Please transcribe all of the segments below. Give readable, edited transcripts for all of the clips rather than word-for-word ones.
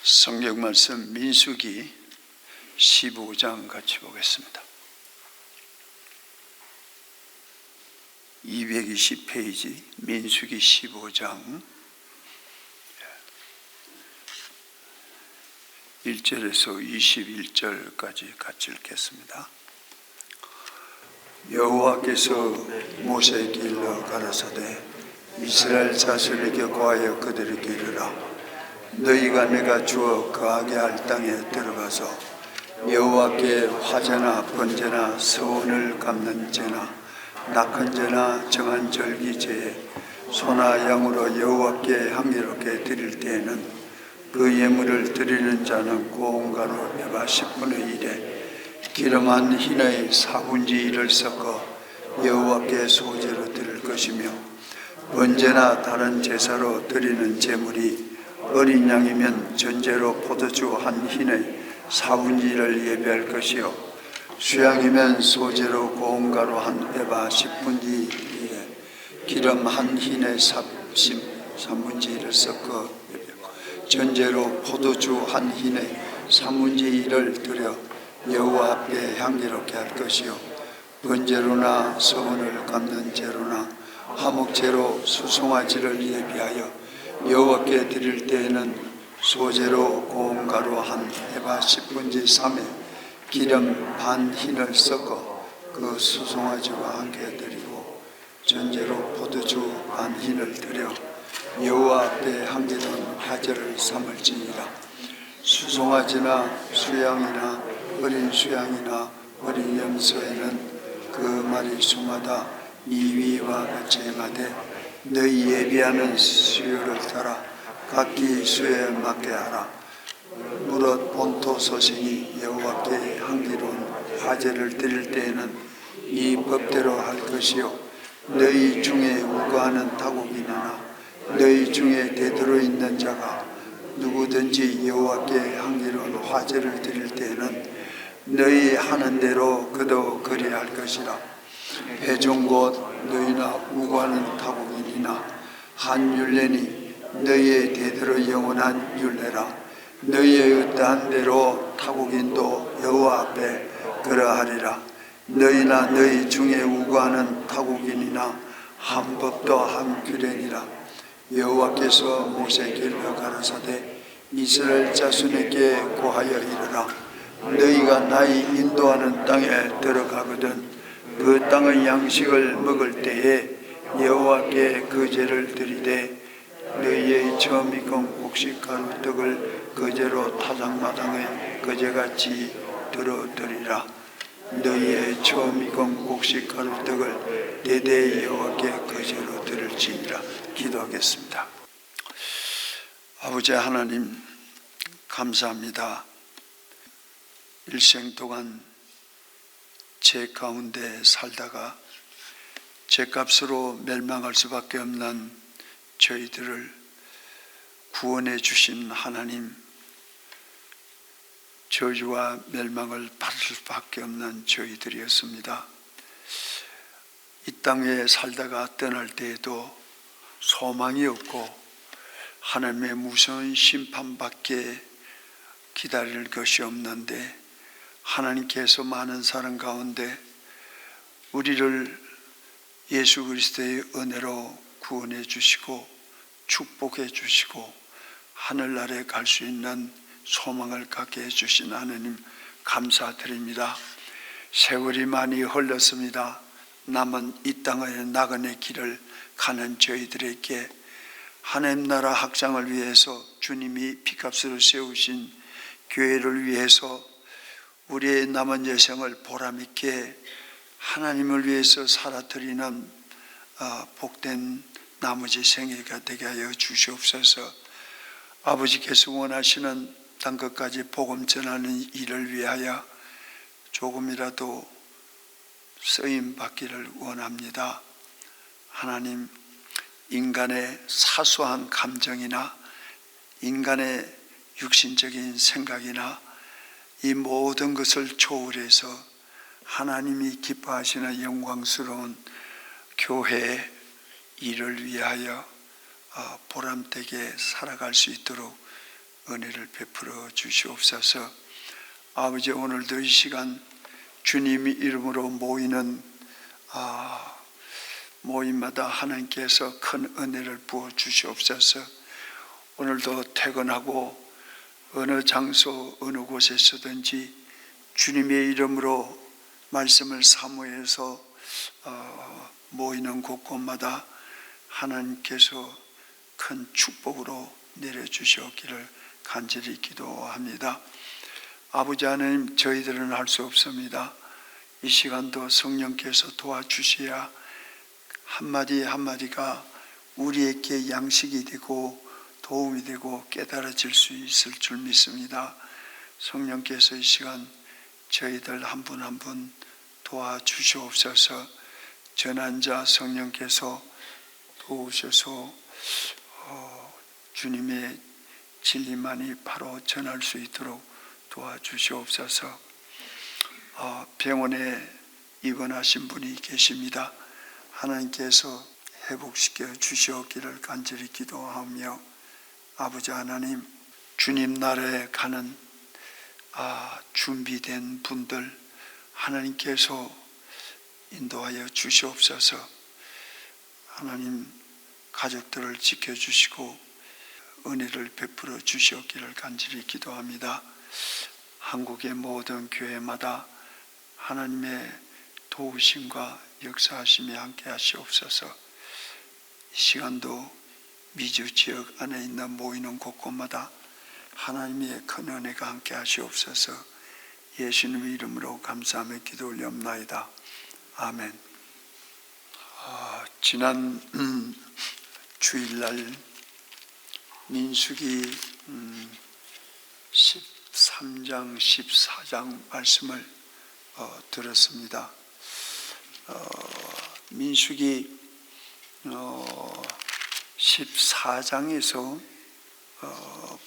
성경 말씀 민수기 15장 같이 보겠습니다. 220페이지 민수기 15장 1절에서 21절까지 같이 읽겠습니다. 여호와께서 모세에게 일러 가라사대 이스라엘 자손에게 고하여 그들에게 이르라. 너희가 내가 주어 거하게 할 땅에 들어가서 여호와께 화제나 번제나 서원을 갚는 제나 낙헌 제나 정한 절기제에 소나 양으로 여호와께 향기롭게 드릴 때에는 그 예물을 드리는 자는 고온가루 에바 10분의 1에 기름 한 흰의 4분의 1을 섞어 여호와께 소제로 드릴 것이며, 번제나 다른 제사로 드리는 제물이 어린 양이면 전제로 포도주 한 흰의 4분의 1을 예배할 것이요, 수양이면 소제로 고온가루 한 에바 10분의 1에 기름 한 흰의 3분의 1을 섞어 전제로 포도주 한 흰의 3분의 1을 드려 여호와 앞에 향기롭게 할 것이요, 번제로나 서원을 갚는 제로나 화목제로 수송아지를 예비하여 여호와께 드릴 때에는 소제로 고온가루 한 에바 10분의 3에 기름 반 흰을 섞어 그 수송아지와 함께 드리고, 전제로 포도주 반 흰을 드려 여호와 앞에 향기로운 화제를 삼을지니라. 수송아지나 수양이나 어린 수양이나 어린 염소에는 그 마리수마다 2위와 같이 행하되 너희 예비하는 수요를 따라 각기 수에 맞게 하라. 무릇 본토 소생이 여호와께 향기로운 화제를 드릴 때에는 이 법대로 할 것이요, 너희 중에 우거하는 타국인이나 너희 중에 대들어 있는 자가 누구든지 여호와께 향기로운 화제를 드릴 때에는 너희 하는 대로 그도 그리할 것이라. 회중 곧 너희나 우고하는 타국인이나 한 율례니 너희의 대대로 영원한 율례라. 너희의 어떠한 대로 타국인도 여호와 앞에 그러하리라. 너희나 너희 중에 우고하는 타국인이나 한 법도 한 규례니라. 여호와께서 모세에게 일러 가라사대 이스라엘 자손에게 고하여 이르라. 너희가 나의 인도하는 땅에 들어가거든 그 땅의 양식을 먹을 때에 여호와께 거제를 드리되 너희의 처음 익은 곡식가루 떡을 거제로 타작마당에 거제같이 들어드리라. 너희의 처음 익은 곡식가루 떡을 대대의 여호와께 거제로 드릴지니라. 기도하겠습니다. 아버지 하나님, 감사합니다. 일생 동안 죄 가운데 살다가 죄값으로 멸망할 수밖에 없는 저희들을 구원해 주신 하나님, 저주와 멸망을 받을 수밖에 없는 저희들이었습니다. 이 땅에 살다가 떠날 때에도 소망이 없고 하나님의 무서운 심판밖에 기다릴 것이 없는데, 하나님께서 많은 사람 가운데 우리를 예수 그리스도의 은혜로 구원해 주시고 축복해 주시고 하늘나라에 갈 수 있는 소망을 갖게 해 주신 하나님 감사드립니다. 세월이 많이 흘렀습니다. 남은 이 땅의 나그네 길을 가는 저희들에게 하나님 나라 확장을 위해서 주님이 피값으로 세우신 교회를 위해서 우리의 남은 여생을 보람있게 하나님을 위해서 살아드리는 복된 나머지 생애가 되게 하여 주시옵소서. 아버지께서 원하시는 땅끝까지 복음 전하는 일을 위하여 조금이라도 쓰임 받기를 원합니다. 하나님, 인간의 사소한 감정이나 인간의 육신적인 생각이나 이 모든 것을 초월해서 하나님이 기뻐하시는 영광스러운 교회의 일을 위하여 보람되게 살아갈 수 있도록 은혜를 베풀어 주시옵소서. 아버지, 오늘도 이 시간 주님의 이름으로 모이는 모임마다 하나님께서 큰 은혜를 부어 주시옵소서. 오늘도 퇴근하고 어느 장소 어느 곳에서든지 주님의 이름으로 말씀을 사모해서 모이는 곳곳마다 하나님께서 큰 축복으로 내려주시옵기를 간절히 기도합니다. 아버지 하나님, 저희들은 할 수 없습니다. 이 시간도 성령께서 도와주셔야 한마디 한마디가 우리에게 양식이 되고 도움이 되고 깨달아질 수 있을 줄 믿습니다. 성령께서 이 시간 저희들 한 분 한 분 도와주시옵소서. 전한 자 성령께서 도우셔서 주님의 진리만이 바로 전할 수 있도록 도와주시옵소서. 병원에 입원하신 분이 계십니다. 하나님께서 회복시켜 주시옵기를 간절히 기도하며, 아버지 하나님, 주님 나라에 가는 준비된 분들 하나님께서 인도하여 주시옵소서. 하나님, 가족들을 지켜주시고 은혜를 베풀어 주시옵기를 간절히 기도합니다. 한국의 모든 교회마다 하나님의 도우심과 역사하심이 함께 하시옵소서. 이 시간도 미주 지역 안에 있는 모이는 곳곳마다 하나님의 큰 은혜가 함께 하시옵소서. 예수님의 이름으로 감사하며 기도 올려옵나이다. 아멘. 지난 주일날 민수기 13장 14장 말씀을 들었습니다. 민수기 14장에서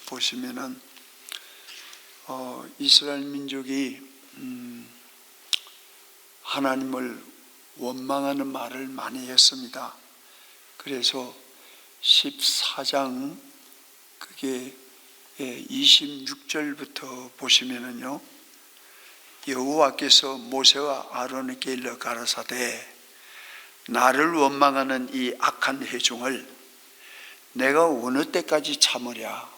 보시면은 이스라엘 민족이 하나님을 원망하는 말을 많이 했습니다. 그래서 14장 그게 26절부터 보시면은요, 여호와께서 모세와 아론에게 일러 가라사대, 나를 원망하는 이 악한 회중을 내가 어느 때까지 참으랴?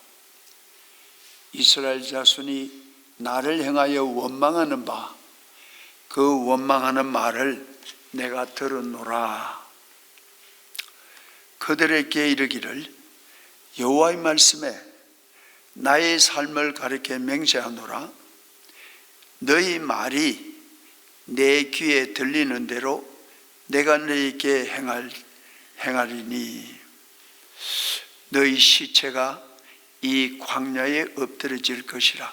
이스라엘 자손이 나를 행하여 원망하는 바, 그 원망하는 말을 내가 들었노라. 그들에게 이르기를, 여호와의 말씀에 나의 삶을 가리켜 맹세하노라. 너희 말이 내 귀에 들리는 대로 내가 너희에게 행하리니, 너희 시체가 이 광야에 엎드러질 것이라.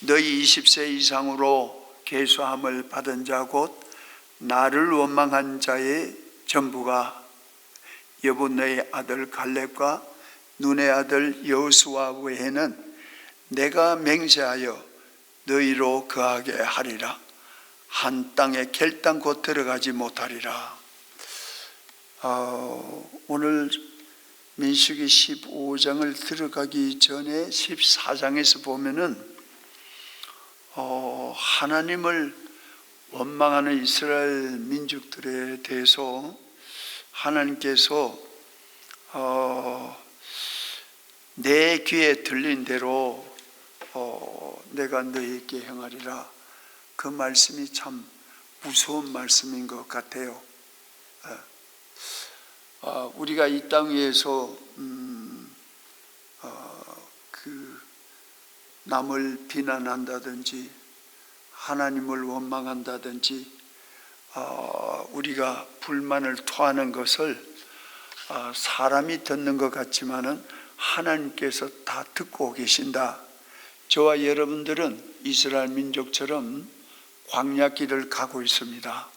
너희 20세 이상으로 계수함을 받은 자 곧 나를 원망한 자의 전부가 여분의 아들 갈렙과 눈의 아들 여호수아 외에는 내가 맹세하여 너희로 거하게 하리라. 한 땅에 결단코 들어가지 못하리라. 오늘 민수기 15장을 들어가기 전에 14장에서 보면은 하나님을 원망하는 이스라엘 민족들에 대해서 하나님께서 내 귀에 들린 대로 내가 너희에게 행하리라. 그 말씀이 참 무서운 말씀인 것 같아요. 우리가 이 땅 위에서 남을 비난한다든지 하나님을 원망한다든지 우리가 불만을 토하는 것을 사람이 듣는 것 같지만은 하나님께서 다 듣고 계신다. 저와 여러분들은 이스라엘 민족처럼 광야길을 가고 있습니다.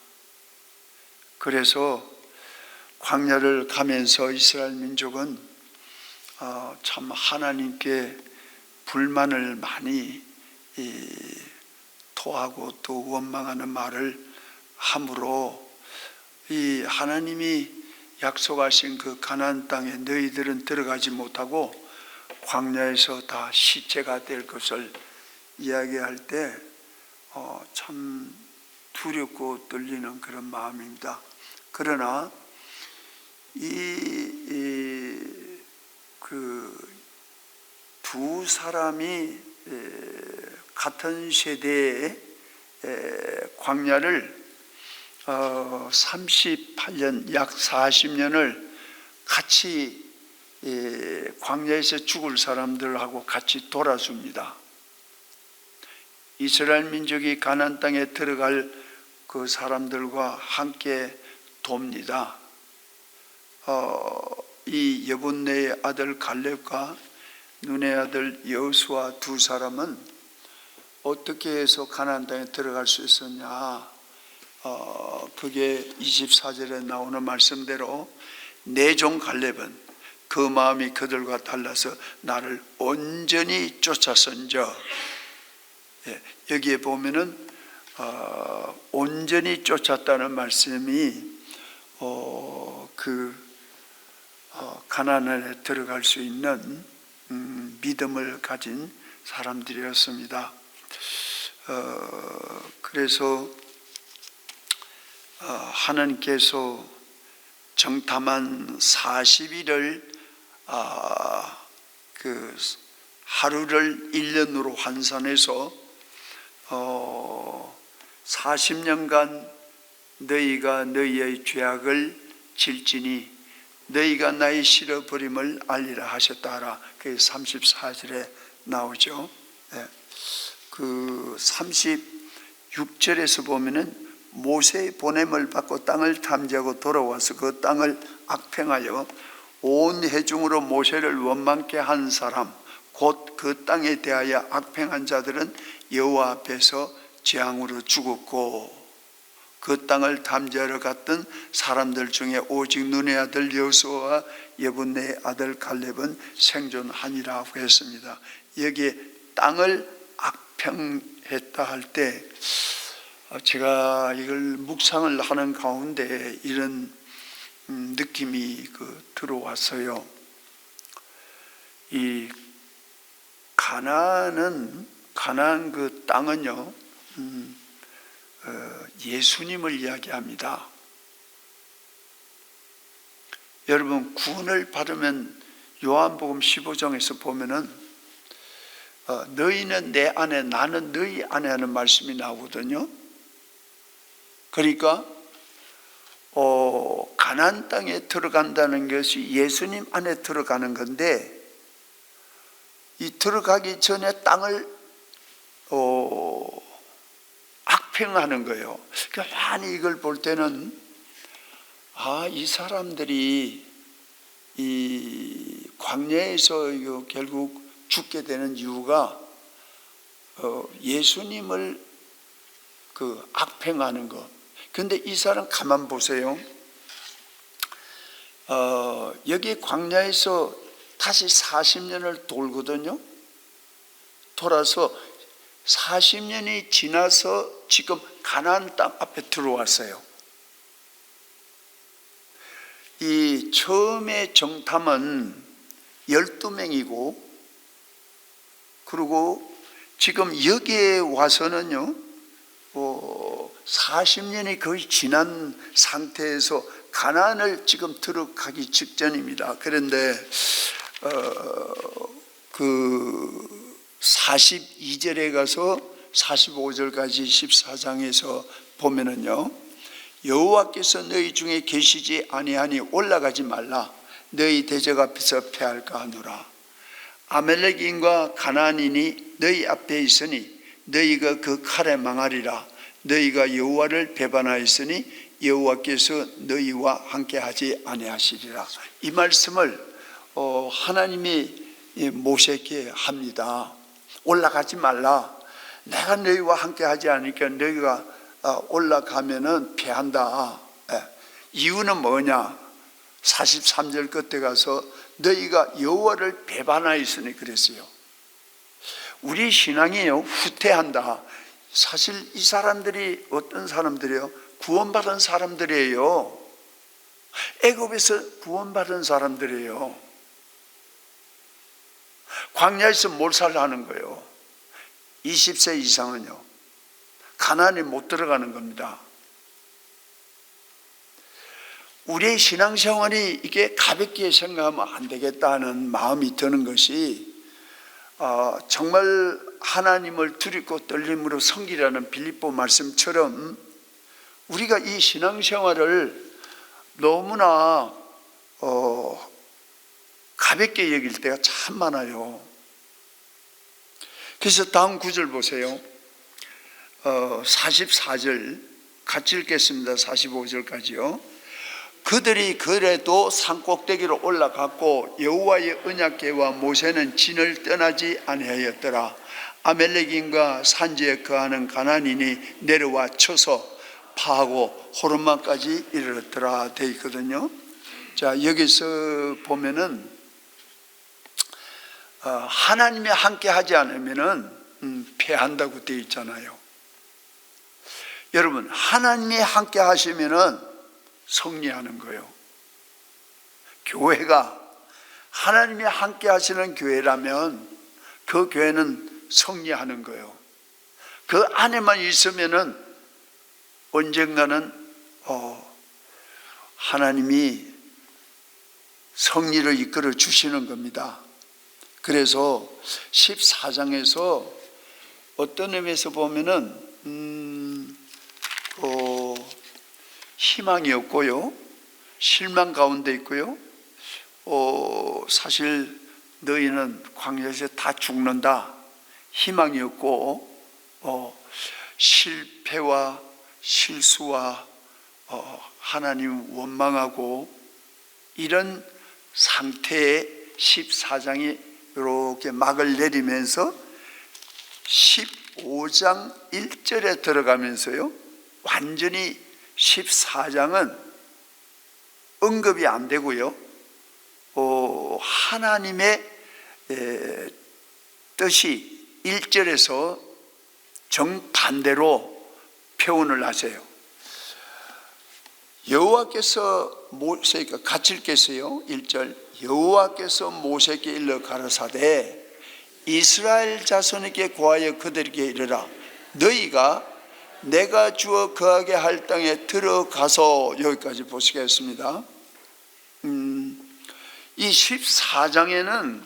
그래서 광야를 가면서 이스라엘 민족은 참 하나님께 불만을 많이 토하고 또 원망하는 말을 함으로 이 하나님이 약속하신 그 가나안 땅에 너희들은 들어가지 못하고 광야에서 다 시체가 될 것을 이야기할 때 참 두렵고 떨리는 그런 마음입니다. 그러나 그 두 사람이 같은 세대의 광야를 38년, 약 40년을 같이 광야에서 죽을 사람들하고 같이 돌아줍니다. 이스라엘 민족이 가나안 땅에 들어갈 그 사람들과 함께 돕니다. 이 여분네의 아들 갈렙과 눈의 아들 여호수아 두 사람은 어떻게 해서 가나안 땅에 들어갈 수 있었냐? 그게 24절에 나오는 말씀대로 내 종 갈렙은 그 마음이 그들과 달라서 나를 온전히 쫓아선저. 여기에 보면은 온전히 쫓았다는 말씀이 가나안에 들어갈 수 있는 믿음을 가진 사람들이었습니다. 그래서 하나님께서 정탐한 40일을 그 하루를 1년으로 환산해서 40년간 너희가 너희의 죄악을 질지니 너희가 나의 싫어버림을 알리라 하셨다 하라. 그게 34절에 나오죠. 그 36절에서 보면은 모세의 보냄을 받고 땅을 탐지하고 돌아와서 그 땅을 악평하여 온 회중으로 모세를 원망케 한 사람 곧 그 땅에 대하여 악평한 자들은 여호와 앞에서 재앙으로 죽었고 그 땅을 탐지하러 갔던 사람들 중에 오직 눈의 아들 여호수아와 여분네의 아들 갈렙은 생존하니라고 했습니다. 여기에 땅을 악평했다 할 때 제가 이걸 묵상을 하는 가운데 이런 느낌이 들어왔어요. 이 가나안 그 땅은요, 예수님을 이야기합니다. 여러분 구원을 받으면 요한복음 15장에서 보면은 너희는 내 안에 나는 너희 안에 하는 말씀이 나오거든요. 그러니까 가나안 땅에 들어간다는 것이 예수님 안에 들어가는 건데 이 들어가기 전에 땅을 악평하는 거예요. 그러니까 많이 이걸 볼 때는 이 사람들이 이 광야에서 결국 죽게 되는 이유가 예수님을 악평하는 것. 그런데 이 사람 가만 보세요. 여기 광야에서 다시 40년을 돌거든요. 돌아서 40년이 지나서 지금 가나안 땅 앞에 들어왔어요. 이 처음에 정탐은 12명이고 그리고 지금 여기에 와서는요 40년이 거의 지난 상태에서 가나안을 지금 들어가기 직전입니다. 그런데 그 42절에 가서 45절까지 14장에서 보면은요 여호와께서 너희 중에 계시지 아니하니 올라가지 말라 너희 대적 앞에서 패할까 하노라. 아멜렉인과 가나안인이 너희 앞에 있으니 너희가 그 칼에 망하리라. 너희가 여호와를 배반하였으니 여호와께서 너희와 함께하지 아니하시리라. 이 말씀을 하나님이 모세에게 합니다. 올라가지 말라. 내가 너희와 함께하지 않으니까 너희가 올라가면은 패한다. 이유는 뭐냐? 43절 끝에 가서 너희가 여호와를 배반하였으니 그랬어요. 우리 신앙이요 후퇴한다. 사실 이 사람들이 어떤 사람들이에요? 구원받은 사람들이에요. 애굽에서 구원받은 사람들이에요. 광야에서 몰살을 하는 거예요. 20세 이상은요, 가나안에 못 들어가는 겁니다. 우리의 신앙생활이 이게 가볍게 생각하면 안 되겠다는 마음이 드는 것이, 정말 하나님을 두렵고 떨림으로 섬기라는 빌립보 말씀처럼 우리가 이 신앙생활을 너무나 가볍게 여길 때가 참 많아요. 그래서 다음 구절 보세요. 44절 같이 읽겠습니다. 45절까지요. 그들이 그래도 산꼭대기로 올라갔고 여호와의 언약궤와 모세는 진을 떠나지 아니하였더라. 아멜렉인과 산지에 거하는 가나안인이 내려와 쳐서 파하고 호르마까지 이르렀더라 되어 있거든요. 자, 여기서 보면은 하나님이 함께 하지 않으면은 패한다고 되어 있잖아요. 여러분, 하나님이 함께 하시면은 승리하는 거예요. 교회가 하나님이 함께 하시는 교회라면 그 교회는 승리하는 거예요. 그 안에만 있으면은 언젠가는 하나님이 승리를 이끌어 주시는 겁니다. 그래서 14장에서 어떤 의미에서 보면은 희망이 없고요, 실망 가운데 있고요, 사실 너희는 광야에서 다 죽는다, 희망이 없고 실패와 실수와 하나님 원망하고 이런 상태에 14장이 이렇게 막을 내리면서 15장 1절에 들어가면서요, 완전히 14장은 언급이 안 되고요, 하나님의 뜻이 1절에서 정반대로 표현을 하세요. 여호와께서 모세에게 같이 읽겠어요. 1절 여호와께서 모세에게 일러 가라사대 이스라엘 자손에게 고하여 그들에게 이르라 너희가 내가 주어 거하게 할 땅에 들어가서, 여기까지 보시겠습니다. 이 14장에는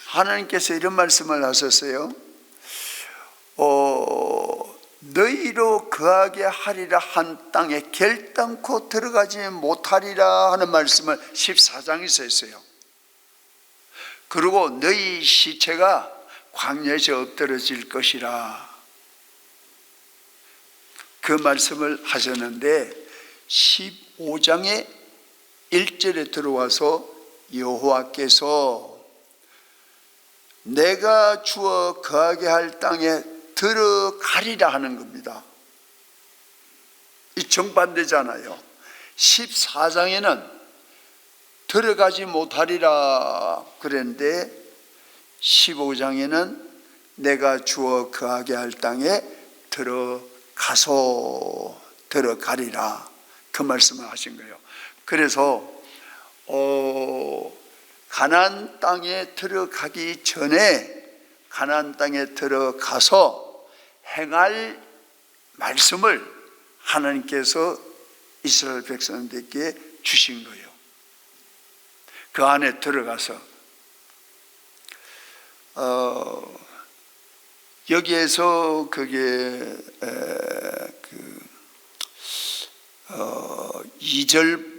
하나님께서 이런 말씀을 하셨어요. 너희로 거하게 하리라 한 땅에 결단코 들어가지 못하리라 하는 말씀을 14장에서 했어요. 그리고 너희 시체가 광야에서 엎드러질 것이라 그 말씀을 하셨는데 15장의 1절에 들어와서 여호와께서 내가 주어 거하게 할 땅에 들어가리라 하는 겁니다. 이 정반대잖아요. 14장에는 들어가지 못하리라 그랬는데 15장에는 내가 주어 거하게 할 땅에 들어가리라 그 말씀을 하신 거예요. 그래서 가나안 땅에 들어가기 전에 가나안 땅에 들어가서 행할 말씀을 하나님께서 이스라엘 백성들에게 주신 거예요. 그 안에 들어가서 여기에서 그게 2절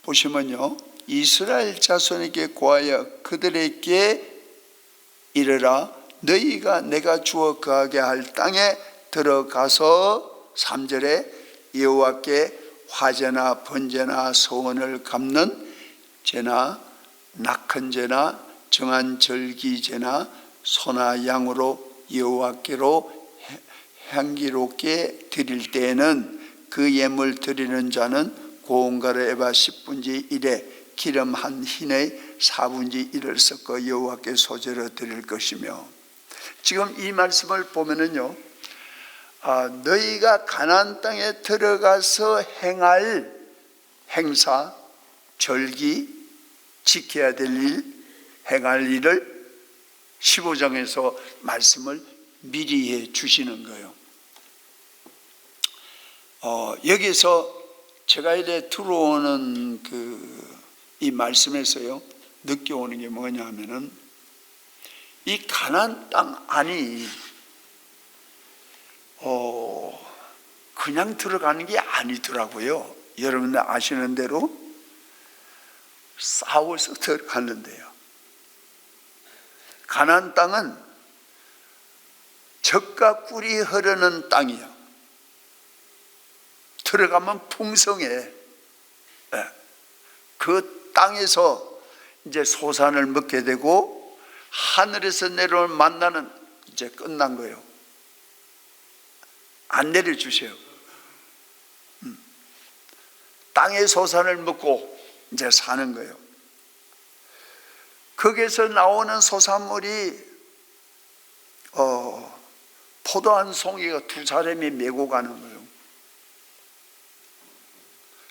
보시면요, 이스라엘 자손에게 고하여 그들에게 이르라 너희가 내가 주어 거하게 할 땅에 들어가서 3절에 여호와께 화제나 번제나 소원을 갚는 제나 낙헌제나 정한 절기제나 소나 양으로 여호와께로 향기롭게 드릴 때에는 그 예물 드리는 자는 고온가루 에바 10분의 1에 기름 한 흰의 4분의 1을 섞어 여호와께 소제로 드릴 것이며, 지금 이 말씀을 보면은요, 너희가 가나안 땅에 들어가서 행할 행사, 절기, 지켜야 될 일, 행할 일을 15장에서 말씀을 미리 해 주시는 거예요. 여기서 제가 이제 들어오는 이 말씀에서요, 느껴오는 게 뭐냐 하면은, 이 가나안 땅 안이 그냥 들어가는 게 아니더라고요. 여러분들 아시는 대로 싸워서 들어갔는데요. 가나안 땅은 젖과 꿀이 흐르는 땅이요. 들어가면 풍성해. 그 땅에서 이제 소산을 먹게 되고 하늘에서 내려온 만나는 이제 끝난 거예요. 안 내려주세요. 땅의 소산을 먹고 이제 사는 거예요. 거기에서 나오는 소산물이 포도 한 송이가 두 사람이 메고 가는 거예요.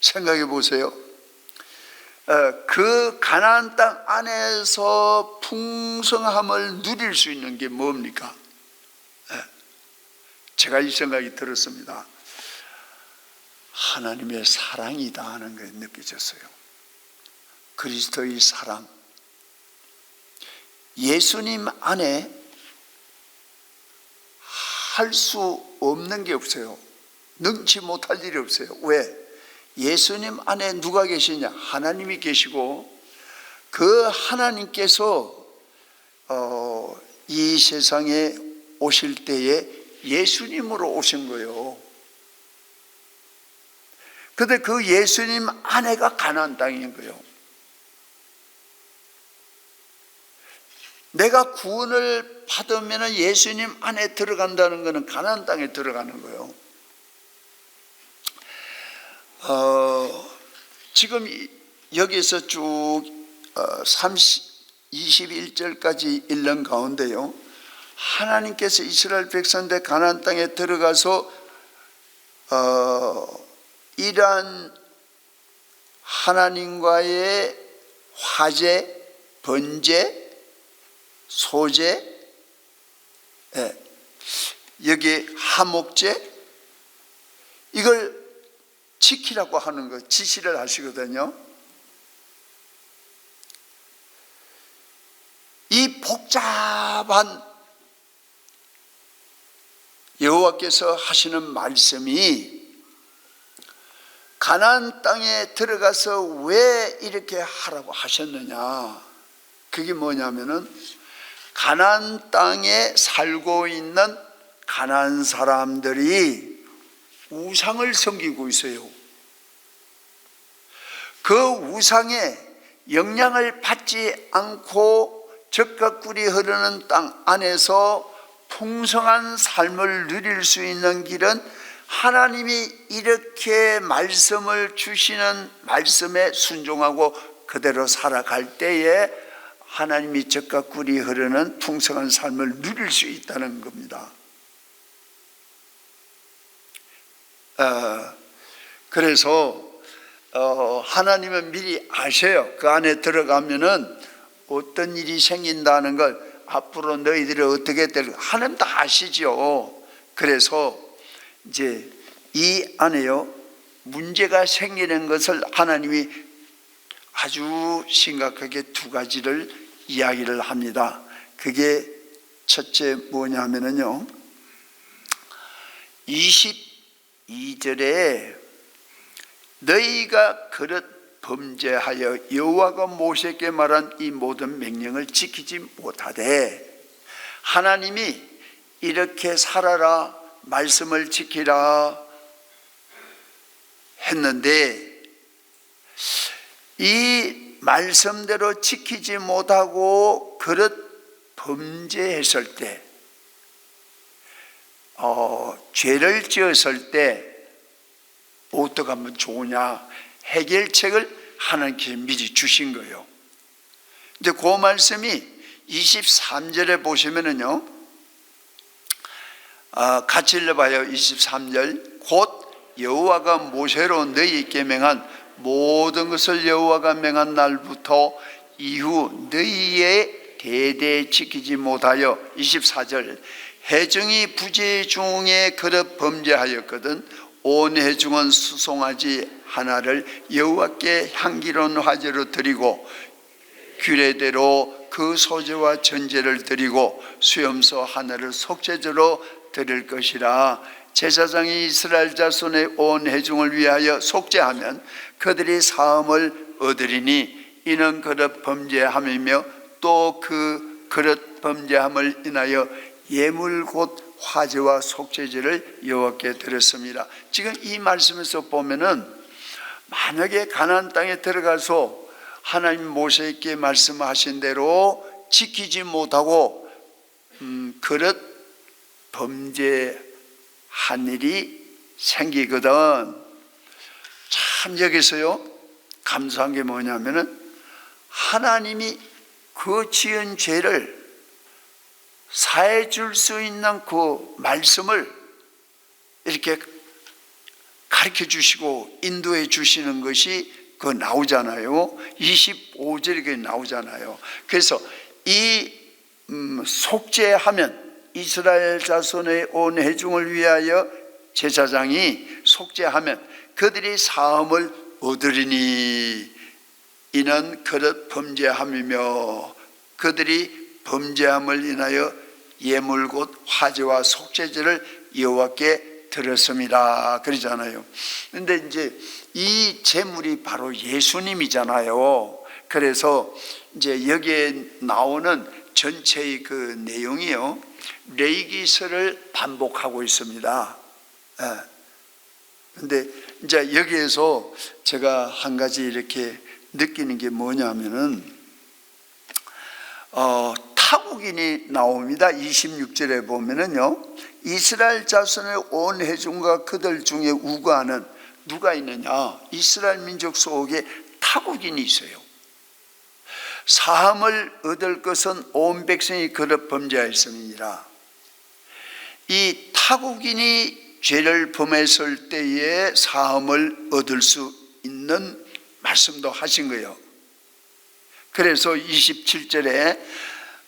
생각해 보세요. 그 가나안 땅 안에서 풍성함을 누릴 수 있는 게 뭡니까? 제가 이 생각이 들었습니다. 하나님의 사랑이다 하는 게 느껴졌어요. 그리스도의 사랑. 예수님 안에 할 수 없는 게 없어요. 능치 못할 일이 없어요. 왜? 예수님 안에 누가 계시냐? 하나님이 계시고, 그 하나님께서 이 세상에 오실 때에 예수님으로 오신 거예요. 그런데 그 예수님 안에가 가나안 땅인 거예요. 내가 구원을 받으면 예수님 안에 들어간다는 것은 가나안 땅에 들어가는 거예요. 지금 여기서 쭉 21절까지 읽는 가운데요, 하나님께서 이스라엘 백성들 가나안 땅에 들어가서 이러한 하나님과의 화제, 번제, 소제, 여기 하목제, 이걸 지키라고 하는 거, 지시를 하시거든요. 이 복잡한 여호와께서 하시는 말씀이 가나안 땅에 들어가서 왜 이렇게 하라고 하셨느냐? 그게 뭐냐면은, 가나안 땅에 살고 있는 가나안 사람들이 우상을 섬기고 있어요. 그 우상에 영향을 받지 않고 젖과 꿀이 흐르는 땅 안에서 풍성한 삶을 누릴 수 있는 길은 하나님이 이렇게 말씀을 주시는 말씀에 순종하고 그대로 살아갈 때에 하나님이 젖과 꿀이 흐르는 풍성한 삶을 누릴 수 있다는 겁니다. 그래서 하나님은 미리 아셔요. 그 안에 들어가면은 어떤 일이 생긴다는 걸, 앞으로 너희들이 어떻게 될까 하나님 다 아시죠. 그래서 이제 이 안에요, 문제가 생기는 것을 하나님이 아주 심각하게 두 가지를 이야기를 합니다. 그게 첫째 뭐냐면요, 22절에 너희가 그릇 범죄하여 여호와가 모세에게 말한 이 모든 명령을 지키지 못하되, 하나님이 이렇게 살아라, 말씀을 지키라 했는데 이 말씀대로 지키지 못하고 그릇 범죄했을 때, 죄를 지었을 때 어떻게 하면 좋으냐, 해결책을 하나님께 미리 주신 거예요. 이제 그 말씀이 23절에 보시면은요, 같이 읽어봐요. 23절. 곧 여호와가 모세로 너희에게 명한 모든 것을 여호와가 명한 날부터 이후 너희의 대대 지키지 못하여 24절 회중이 부재 중에 그릇 범죄하였거든 온 회중은 수송아지 하나를 여호와께 향기로운 화제로 드리고 규례대로 그 소제와 전제를 드리고 수염소 하나를 속죄제로 드릴 것이라. 제사장이 이스라엘 자손의 온 회중을 위하여 속죄하면 그들이 사함을 얻으리니 이는 그릇 범죄함이며 또 그 그릇 범죄함을 인하여 예물 곧 화제와 속죄제를 여호와께 드렸습니다. 지금 이 말씀에서 보면은 만약에 가나안 땅에 들어가서 하나님 모세에게 말씀하신 대로 지키지 못하고 그릇 범죄한 일이 생기거든. 참 여기서요 감사한 게 뭐냐면은 하나님이 그 지은 죄를 사해 줄 수 있는 그 말씀을 이렇게 가르쳐 주시고 인도해 주시는 것이 그 나오잖아요. 25절에 나오잖아요. 그래서 이 속죄하면 이스라엘 자손의 온 회중을 위하여 제사장이 속죄하면 그들이 사함을 얻으리니 이는 그릇 범죄함이며 그들이 범죄함을 인하여 예물 곧 화제와 속죄제를 여호와께 드렸습니다. 그러잖아요. 그런데 이제 이 제물이 바로 예수님이잖아요. 그래서 이제 여기에 나오는 전체의 그 내용이요 레위기서를 반복하고 있습니다. 그런데 이제 여기에서 제가 한 가지 이렇게 느끼는 게 뭐냐면은 타국인이 나옵니다. 26절에 보면은요 이스라엘 자손의 온 회중과 그들 중에 우거하는 누가 있느냐? 이스라엘 민족 속에 타국인이 있어요. 사함을 얻을 것은 온 백성이 그릇 범죄하였음이니라. 이 타국인이 죄를 범했을 때에 사함을 얻을 수 있는 말씀도 하신 거예요. 그래서 27절에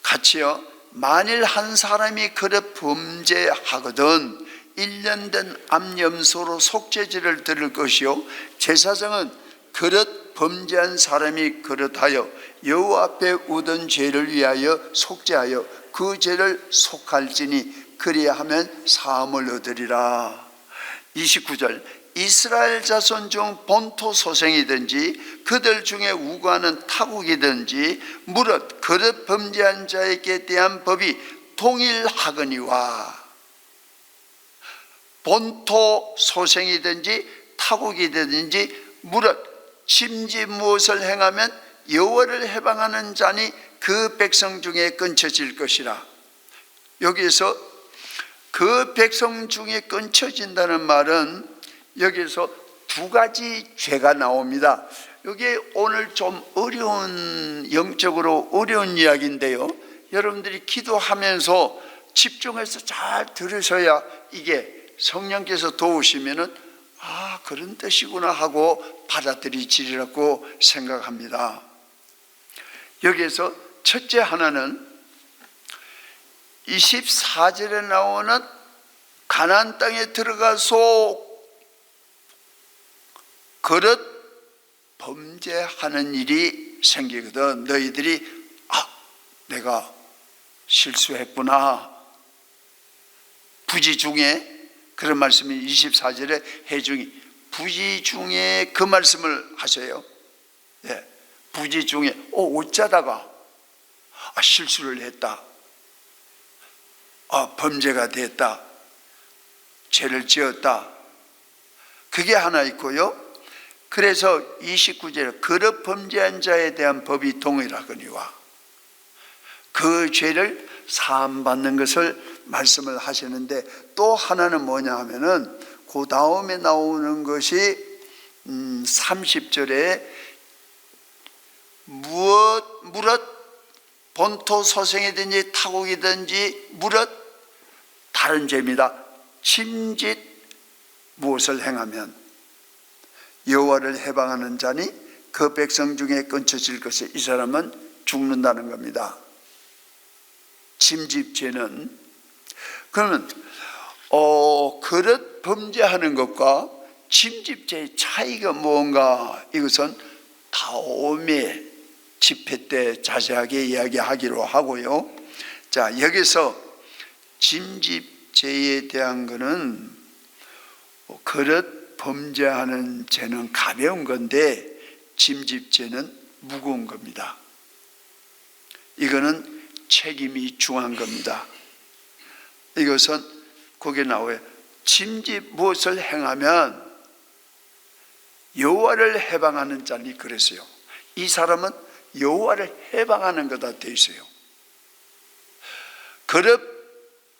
같이요 만일 한 사람이 그릇 범죄하거든 1년 된 암염소로 속죄제를 드릴 것이요 제사장은 그릇 범죄한 사람이 그릇하여 여호와 앞에 얻은 죄를 위하여 속죄하여 그 죄를 속할지니 그리하면 사함을 얻으리라. 29절 이스라엘 자손 중 본토 소생이든지 그들 중에 우거하는 타국이든지 무릇 그릇 범죄한 자에게 대한 법이 동일하거니와. 본토 소생이든지 타국이든지 무릇 심지 무엇을 행하면 여호와를 해방하는 자니 그 백성 중에 끊쳐질 것이라. 여기에서 그 백성 중에 끊쳐진다는 말은 여기에서 두 가지 죄가 나옵니다. 이게 오늘 좀 어려운 영적으로 어려운 이야기인데요 여러분들이 기도하면서 집중해서 잘 들으셔야 이게 성령께서 도우시면은 아 그런 뜻이구나 하고 받아들이시리라고 생각합니다. 여기에서 첫째 하나는 24절에 나오는 가나안 땅에 들어가서 그릇 범죄하는 일이 생기거든. 너희들이 내가 실수했구나. 부지 중에 그런 말씀이 24절에 회중이 부지 중에 그 말씀을 하셔요. 예, 부지 중에 어쩌다가 실수를 했다. 범죄가 됐다. 죄를 지었다. 그게 하나 있고요. 그래서 29절에 그릇 범죄한 자에 대한 법이 동일하거니와 그 죄를 사함받는 것을 말씀을 하시는데 또 하나는 뭐냐 하면은 그 다음에 나오는 것이 30절에 무릇 본토 소생이든지 타국이든지 무릇 다른 죄입니다. 침짓 무엇을 행하면 여호와를 해방하는 자니 그 백성 중에 끊쳐질 것이 이 사람은 죽는다는 겁니다. 침집죄는 그러면 그릇 범죄하는 것과 침집죄의 차이가 뭔가, 이것은 다음에 집회 때 자세하게 이야기하기로 하고요. 자, 여기서 침집죄에 대한 것은 그릇 범죄하는 죄는 가벼운 건데 침집죄는 무거운 겁니다. 이거는 책임이 중요한 겁니다. 이것은 거기에 나와요. 침집 무엇을 행하면 여호와를 해방하는 자니 그랬어요. 이 사람은 여호와를 해방하는 거다 되어 있어요. 그릇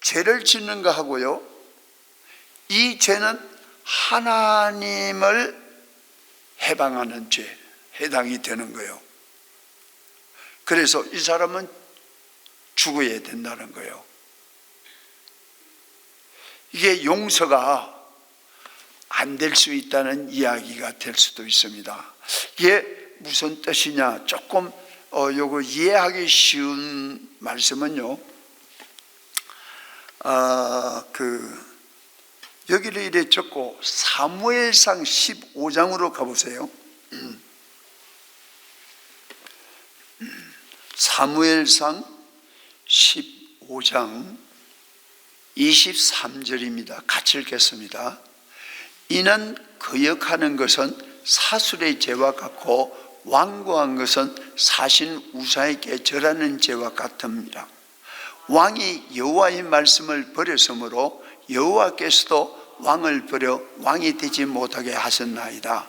죄를 짓는 거 하고요, 이 죄는 하나님을 해방하는 죄 해당이 되는 거예요. 그래서 이 사람은 죽어야 된다는 거예요. 이게 용서가 안 될 수 있다는 이야기가 될 수도 있습니다. 이게 무슨 뜻이냐, 조금 요거 이해하기 쉬운 말씀은요, 여기를 이래 적고 사무엘상 15장으로 가보세요. 사무엘상 15장 23절입니다. 같이 읽겠습니다. 이는 거역하는 것은 사술의 죄와 같고 완고한 것은 사신 우사에게 절하는 죄와 같습니다. 왕이 여호와의 말씀을 버렸으므로 여호와께서도 왕을 버려 왕이 되지 못하게 하셨나이다.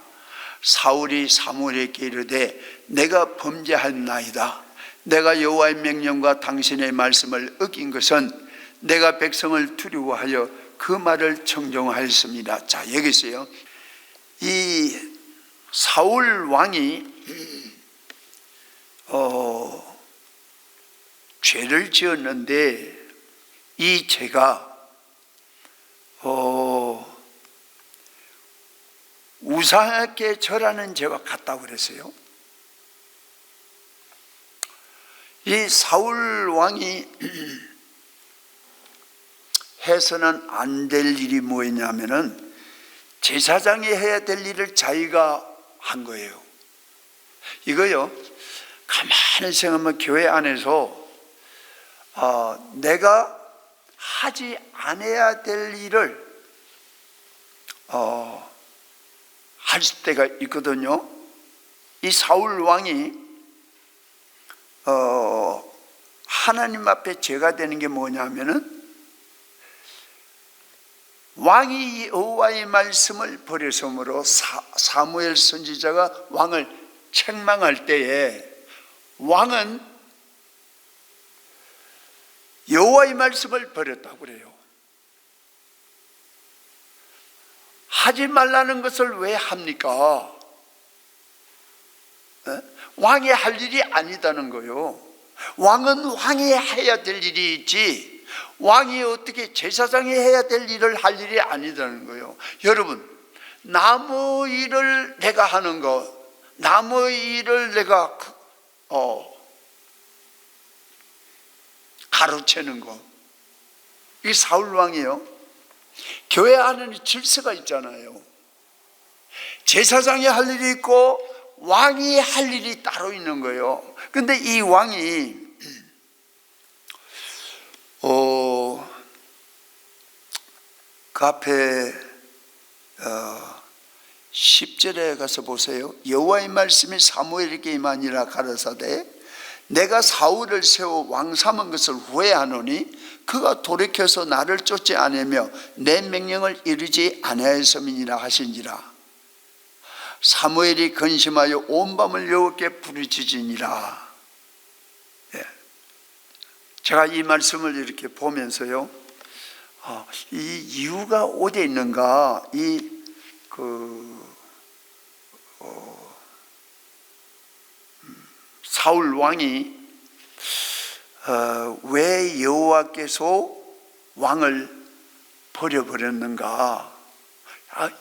사울이 사무엘에게 이르되 내가 범죄하였나이다. 내가 여호와의 명령과 당신의 말씀을 어긴 것은 내가 백성을 두려워하여 그 말을 청종하였습니다. 자, 여기서요, 이 사울 왕이 죄를 지었는데 이 죄가 우상에게 절하는 죄와 같다고 그랬어요. 이 사울 왕이 해서는 안 될 일이 뭐였냐면은 제사장이 해야 될 일을 자기가 한 거예요. 이거요, 가만히 생각하면 교회 안에서 내가 하지 않아야 될 일을 할 때가 있거든요. 이 사울 왕이 하나님 앞에 죄가 되는 게 뭐냐면은 왕이 여호와의 말씀을 버렸으므로 사무엘 선지자가 왕을 책망할 때에 왕은 여호와의 말씀을 버렸다고 그래요. 하지 말라는 것을 왜 합니까? 왕이 할 일이 아니다는 거예요. 왕은 왕이 해야 될 일이 있지, 왕이 어떻게 제사장이 해야 될 일을 할 일이 아니다는 거예요. 여러분, 나무 일을 내가 하는 거, 나무 일을 내가 가로채는 거, 이 사울 왕이요, 교회 안에는 질서가 있잖아요. 제사장이 할 일이 있고 왕이 할 일이 따로 있는 거예요. 근데 이 왕이 그 앞에 10절에 가서 보세요. 여호와의 말씀이 사무엘에게 임하니라 가라사대 내가 사울을 세워 왕 삼은 것을 후회하노니 그가 돌이켜서 나를 쫓지 않으며 내 명령을 이루지 아니하였음이니라 하시니라. 사무엘이 근심하여 온 밤을 여호와께 부르짖으니라. 제가 이 말씀을 이렇게 보면서요, 이 이유가 어디에 있는가? 사울 왕이 왜 여호와께서 왕을 버려버렸는가?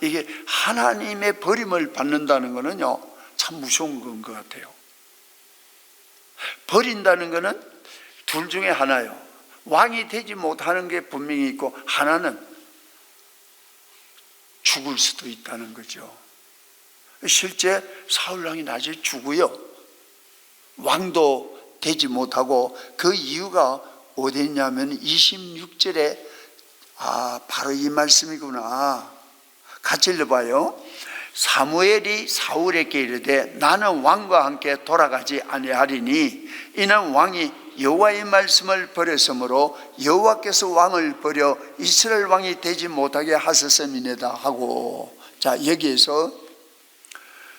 이게 하나님의 버림을 받는다는 것은요, 참 무서운 건 것 같아요. 버린다는 것은 둘 중에 하나요. 왕이 되지 못하는 게 분명히 있고, 하나는 죽을 수도 있다는 거죠. 실제 사울왕이 나중에 죽어요. 왕도 되지 못하고, 그 이유가 어디 있냐면 26절에 바로 이 말씀이구나. 같이 읽어봐요. 사무엘이 사울에게 이르되 나는 왕과 함께 돌아가지 아니하리니 이는 왕이 여호와의 말씀을 버렸으므로 여호와께서 왕을 버려 이스라엘 왕이 되지 못하게 하셨음이니이다 하고, 자, 여기에서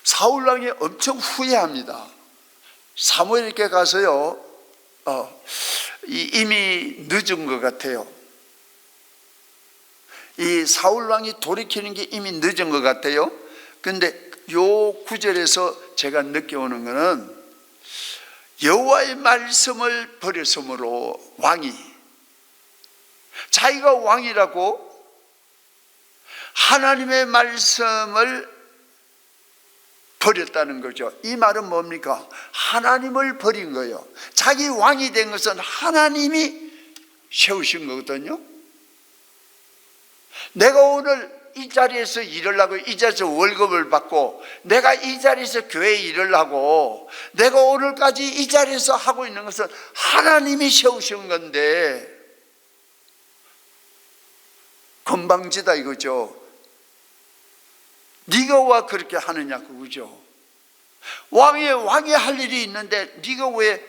사울 왕이 엄청 후회합니다. 사무엘에게 가서요, 이미 늦은 것 같아요. 이 사울 왕이 돌이키는 게 이미 늦은 것 같아요. 근데 요 구절에서 제가 느껴오는 것은 여호와의 말씀을 버렸으므로 왕이, 자기가 왕이라고 하나님의 말씀을 버렸다는 거죠. 이 말은 뭡니까? 하나님을 버린 거예요. 자기 왕이 된 것은 하나님이 세우신 거거든요. 내가 오늘 이 자리에서 일을 하고 이 자리에서 월급을 받고 내가 이 자리에서 교회에 일을 하고 내가 오늘까지 이 자리에서 하고 있는 것은 하나님이 세우신 건데 건방지다 이거죠. 네가 왜 그렇게 하느냐 그거죠. 왕이 할 일이 있는데 네가 왜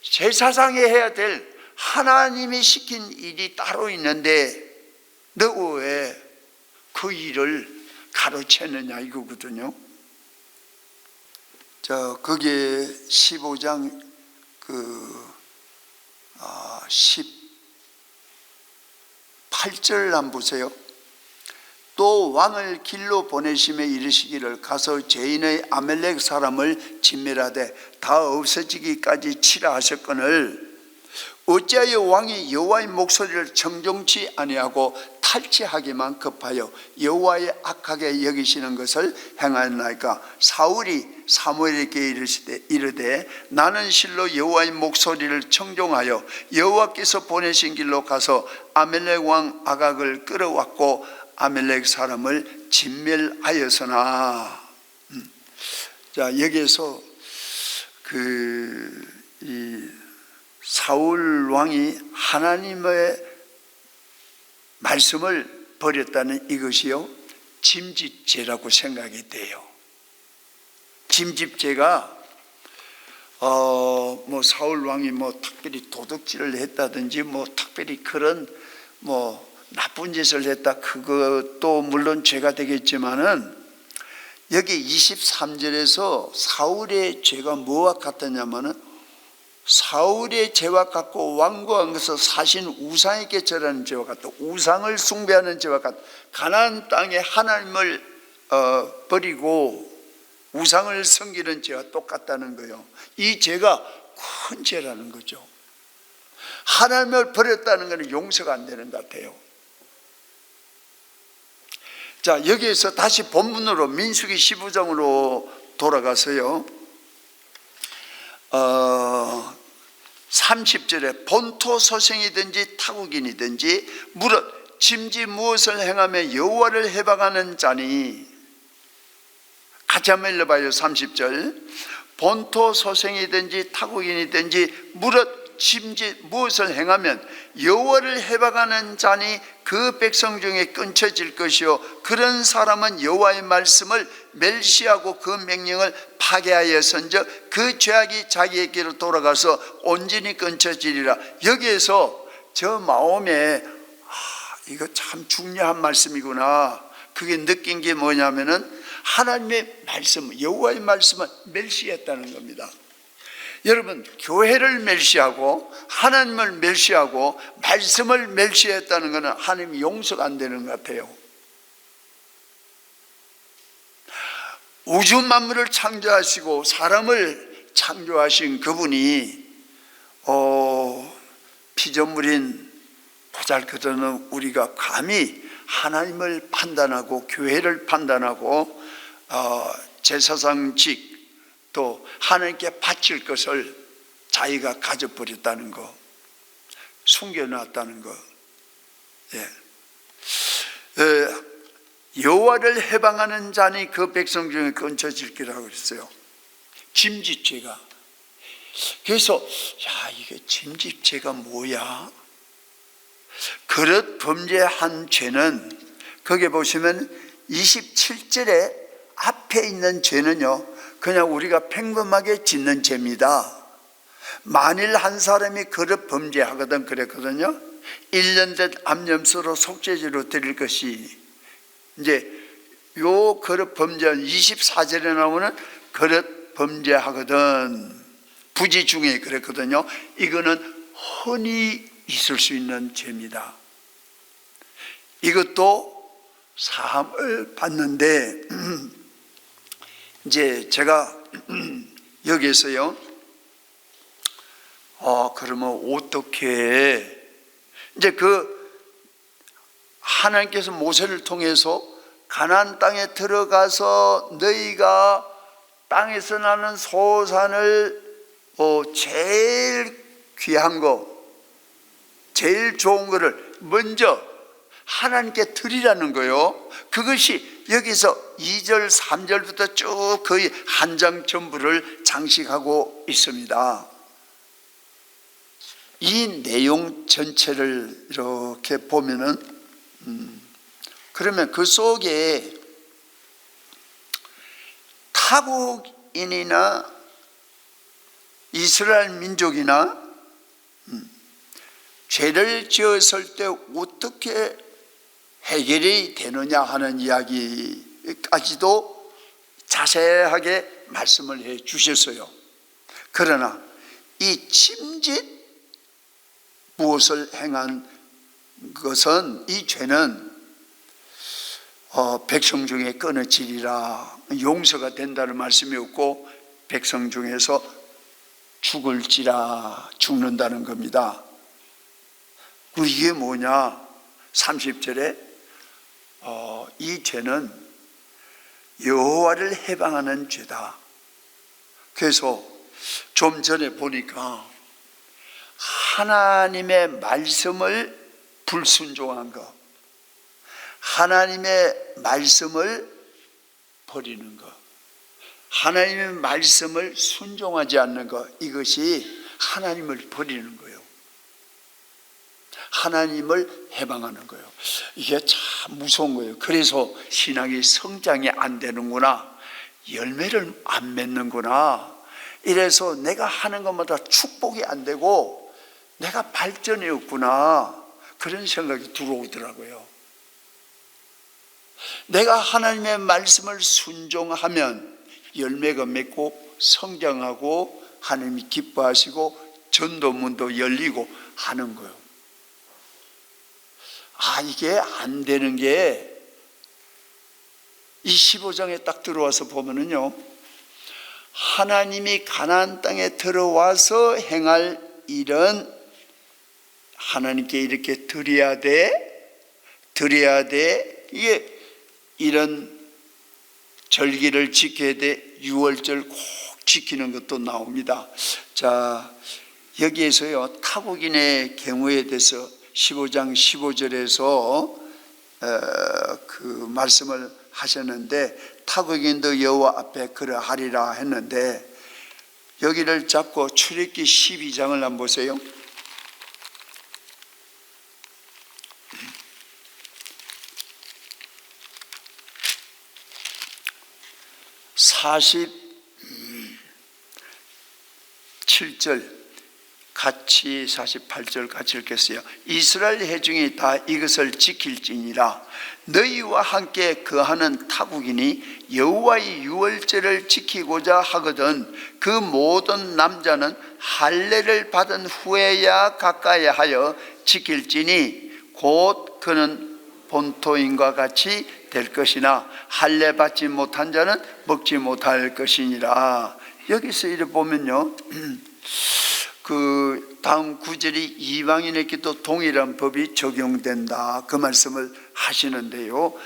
제사상에 해야 될 하나님이 시킨 일이 따로 있는데 너 왜 그 일을 가로채느냐 이거거든요. 자, 거기에 15장 18절 한번 보세요. 또 왕을 길로 보내심에 이르시기를 가서 죄인의 아멜렉 사람을 진멸하되 다 없어지기까지 치라 하셨거늘 어찌하여 왕이 여호와의 목소리를 청종치 아니하고 탈취하기만 급하여 여호와의 악하게 여기시는 것을 행하였나이까. 사울이 사무엘에게 이르되 나는 실로 여호와의 목소리를 청종하여 여호와께서 보내신 길로 가서 아멜렉 왕 아각을 끌어왔고 아멜렉 사람을 진멸하였으나. 자, 여기에서 이 사울 왕이 하나님의 말씀을 버렸다는 이것이요, 짐짓죄라고 생각이 돼요. 짐짓죄가 뭐 사울 왕이 뭐 특별히 도둑질을 했다든지 뭐 특별히 그런 뭐 나쁜 짓을 했다, 그것도 물론 죄가 되겠지만은 여기 23절에서 사울의 죄가 뭐와 같았냐면은 사울의 죄와 같고 완고한 것을 사신 우상에게 절하는 죄와 같다. 우상을 숭배하는 죄와 같다. 가나안 땅에 하나님을 버리고 우상을 섬기는 죄와 똑같다는 거예요. 이 죄가 큰 죄라는 거죠. 하나님을 버렸다는 것은 용서가 안 되는 것 같아요. 자, 여기에서 다시 본문으로 민수기 15장으로 돌아가서요, 30절에 본토 소생이든지 타국인이든지 무릇 짐짓 무엇을 행하며 여호와를 해방하는 자니, 같이 한번 읽어봐요. 30절 본토 소생이든지 타국인이든지 무릇 짐짓 무엇을 행하면 여호와를 해방하는 자니 그 백성 중에 끊쳐질 것이요 그런 사람은 여호와의 말씀을 멸시하고 그 명령을 파괴하였은즉 그 죄악이 자기에게로 돌아가서 온전히 끊쳐지리라. 여기에서 저 마음에 이거 참 중요한 말씀이구나, 그게 느낀 게 뭐냐면은 하나님의 말씀, 여호와의 말씀을 멸시했다는 겁니다. 여러분, 교회를 멸시하고 하나님을 멸시하고 말씀을 멸시했다는 것은 하나님이 용서가 안 되는 것 같아요. 우주 만물을 창조하시고 사람을 창조하신 그분이 피조물인 보잘것없는 우리가 감히 하나님을 판단하고 교회를 판단하고 제사장직 또 하나님께 바칠 것을 자기가 가져버렸다는 거, 숨겨놨다는 거. 여호와를 해방하는 자니 그 백성 중에 건져질기라고 그랬어요. 짐짓죄가. 그래서 이게 짐짓죄가 뭐야? 그릇 범죄한 죄는, 거기에 보시면 27절에 앞에 있는 죄는요, 그냥 우리가 평범하게 짓는 죄입니다. 만일 한 사람이 그릇 범죄하거든 그랬거든요. 1년 된 암염소로 속죄제로 드릴 것이, 이제 요 그릇 범죄한 24절에 나오는 그릇 범죄하거든, 부지 중에 그랬거든요. 이거는 흔히 있을 수 있는 죄입니다. 이것도 사함을 받는데, 이제 제가 여기에서요, 그러면 어떻게, 이제 하나님께서 모세를 통해서 가나안 땅에 들어가서 너희가 땅에서 나는 소산을 제일 귀한 거, 제일 좋은 거를 먼저 하나님께 드리라는 거요. 그것이 여기서 2절 3절부터 쭉 거의 한 장 전부를 장식하고 있습니다. 이 내용 전체를 이렇게 보면은 그러면 그 속에 타국인이나 이스라엘 민족이나 죄를 지었을 때 어떻게 해결이 되느냐 하는 이야기까지도 자세하게 말씀을 해 주셨어요. 그러나 이 침짓, 무엇을 행한 것은, 이 죄는 백성 중에 끊어지리라, 용서가 된다는 말씀이 없고 백성 중에서 죽을지라, 죽는다는 겁니다. 이게 뭐냐? 30절에 이 죄는 여호와를 해방하는 죄다. 그래서 좀 전에 보니까 하나님의 말씀을 불순종한 것, 하나님의 말씀을 버리는 것, 하나님의 말씀을 순종하지 않는 것, 이것이 하나님을 버리는 거예요. 하나님을 해방하는 거예요. 이게 참 무서운 거예요. 그래서 신앙이 성장이 안 되는구나, 열매를 안 맺는구나, 이래서 내가 하는 것마다 축복이 안 되고 내가 발전이 없구나, 그런 생각이 들어오더라고요. 내가 하나님의 말씀을 순종하면 열매가 맺고 성장하고 하나님이 기뻐하시고 전도문도 열리고 하는 거예요. 이게 안 되는 게 이 15장에 딱 들어와서 보면은요, 하나님이 가나안 땅에 들어와서 행할 일은 하나님께 이렇게 드려야 돼. 이게 이런 절기를 지켜야 돼. 유월절 꼭 지키는 것도 나옵니다. 자, 여기에서요, 타국인의 경우에 대해서 15장 15절에서 그 말씀을 하셨는데, 타국인도 여호와 앞에 그러하리라 했는데, 여기를 잡고 출애굽기 12장을 한번 보세요. 47절 같이, 48절 같이 읽겠어요. 이스라엘 회중이 다 이것을 지킬지니라. 너희와 함께 거하는 타국인이 여호와의 유월절을 지키고자 하거든 그 모든 남자는 할례를 받은 후에야 가까이 하여 지킬지니 곧 그는 본토인과 같이 될 것이나 할례 받지 못한 자는 먹지 못할 것이니라. 여기서 이렇게 보면요, 그 다음 구절이 이방인에게도 동일한 법이 적용된다, 그 말씀을 하시는데요,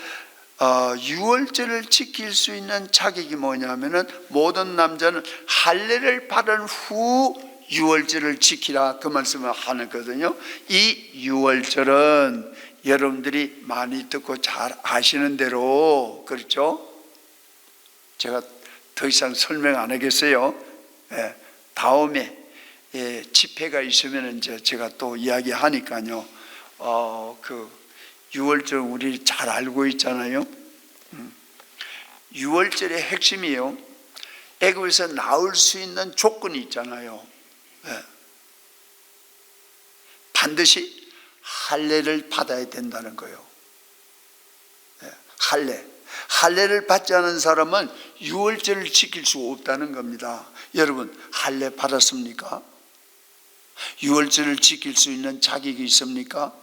유월절을 지킬 수 있는 자격이 뭐냐면은 모든 남자는 할례를 받은 후 유월절을 지키라, 그 말씀을 하거든요. 이 유월절은 여러분들이 많이 듣고 잘 아시는 대로, 그렇죠? 제가 더 이상 설명 안 하겠어요. 다음에 집회가 있으면 이제 제가 또 이야기하니까요. 그 유월절 우리 잘 알고 있잖아요. 유월절의 핵심이요, 애굽에서 나올 수 있는 조건이 있잖아요. 반드시 할례를 받아야 된다는 거예요. 할례를 받지 않은 사람은 유월절을 지킬 수 없다는 겁니다. 여러분, 할례 받았습니까? 유월절을 지킬 수 있는 자격이 있습니까?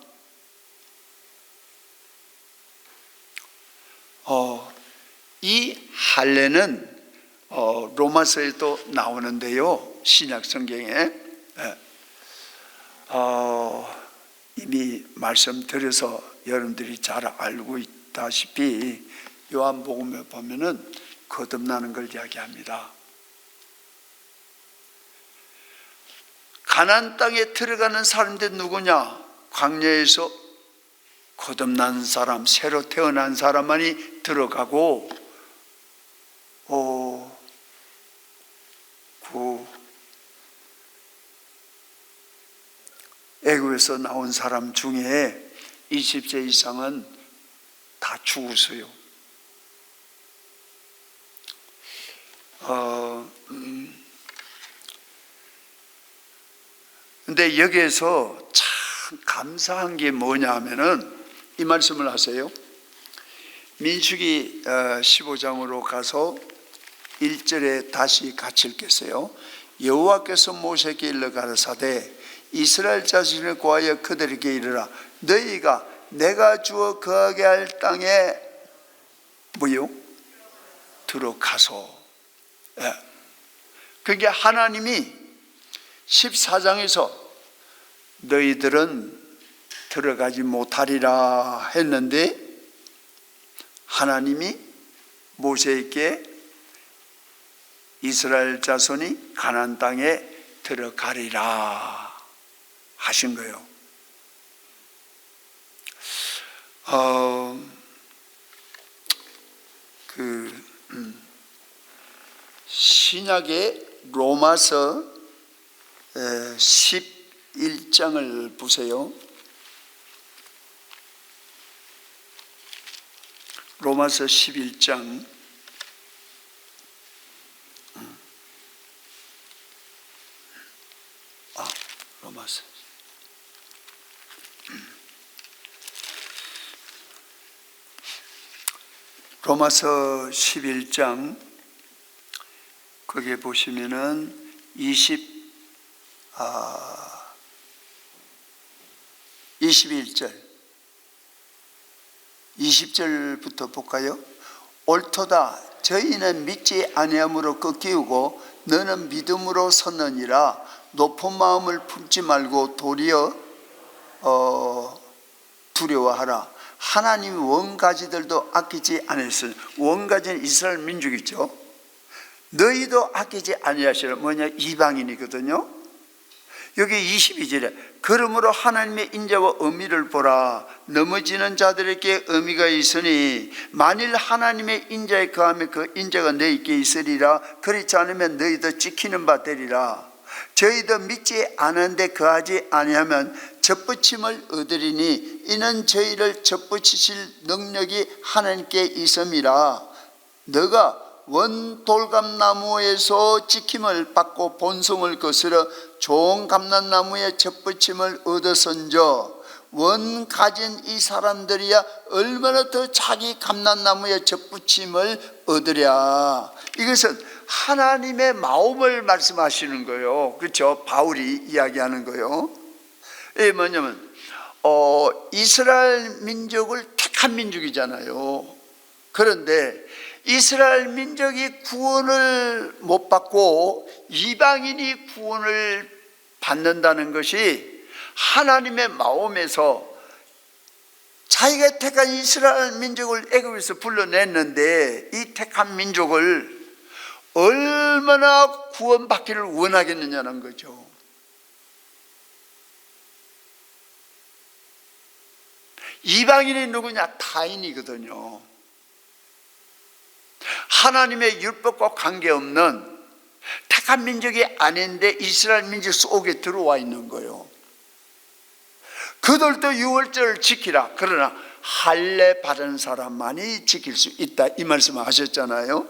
이 할례는 로마서에도 나오는데요, 신약 성경에 이미 말씀드려서 여러분들이 잘 알고 있다시피 요한복음에 보면은 거듭나는 걸 이야기합니다. 가나안 땅에 들어가는 사람들 누구냐? 광야에서 거듭난 사람, 새로 태어난 사람만이 들어가고, 애굽에서 나온 사람 중에 20세 이상은 다 죽었어요. 근데 여기에서 참 감사한 게 뭐냐 하면은 이 말씀을 하세요. 민수기 15장으로 가서 1절에 다시 같이 읽겠어요. 여호와께서 모세에게 일러 가라사대 이스라엘 자손을 구하여 그들에게 이르라. 너희가 내가 주어 거하게 할 땅에 뭐요? 들어가서. 그게 하나님이 14장에서 너희들은 들어가지 못하리라 했는데, 하나님이 모세에게 이스라엘 자손이 가나안 땅에 들어가리라 하신 거예요. 신약의 로마서 11장을 보세요. 로마서 11장 로마서 11장 거기에 보시면은 21절 20절부터 볼까요? 옳도다. 저희는 믿지 아니함으로 꺾이우고 너는 믿음으로 섰느니라. 높은 마음을 품지 말고 도리어 두려워하라. 하나님이 원가지들도 아끼지 않으셨으니, 원가지는 이스라엘 민족이죠. 너희도 아끼지 아니하시라. 뭐냐? 이방인이거든요. 여기 22절에 그러므로 하나님의 인자와 의미를 보라. 넘어지는 자들에게 의미가 있으니 만일 하나님의 인자에 거하면 그 인자가 너희에게 있으리라. 그렇지 않으면 너희도 지키는 바 되리라. 저희도 믿지 않은데 거하지 아니하면 접붙임을 얻으리니 이는 저희를 접붙이실 능력이 하나님께 있음이라. 너가 원 돌감나무에서 지킴을 받고 본성을 거스려 좋은 감람나무에 접붙임을 얻었은저 원 가진 이 사람들이야 얼마나 더 자기 감람나무에 접붙임을 얻으랴. 이것은 하나님의 마음을 말씀하시는 거예요. 그렇죠? 바울이 이야기하는 거예요. 이게 뭐냐면 이스라엘 민족을 택한 민족이잖아요. 그런데 이스라엘 민족이 구원을 못 받고 이방인이 구원을 받는다는 것이 하나님의 마음에서 자기가 택한 이스라엘 민족을 애굽에서 불러냈는데 이 택한 민족을 얼마나 구원받기를 원하겠느냐는 거죠. 이방인이 누구냐? 타인이거든요. 하나님의 율법과 관계없는 택한 민족이 아닌데 이스라엘 민족 속에 들어와 있는 거예요. 그들도 유월절을 지키라. 그러나 할례 받은 사람만이 지킬 수 있다, 이 말씀을 하셨잖아요.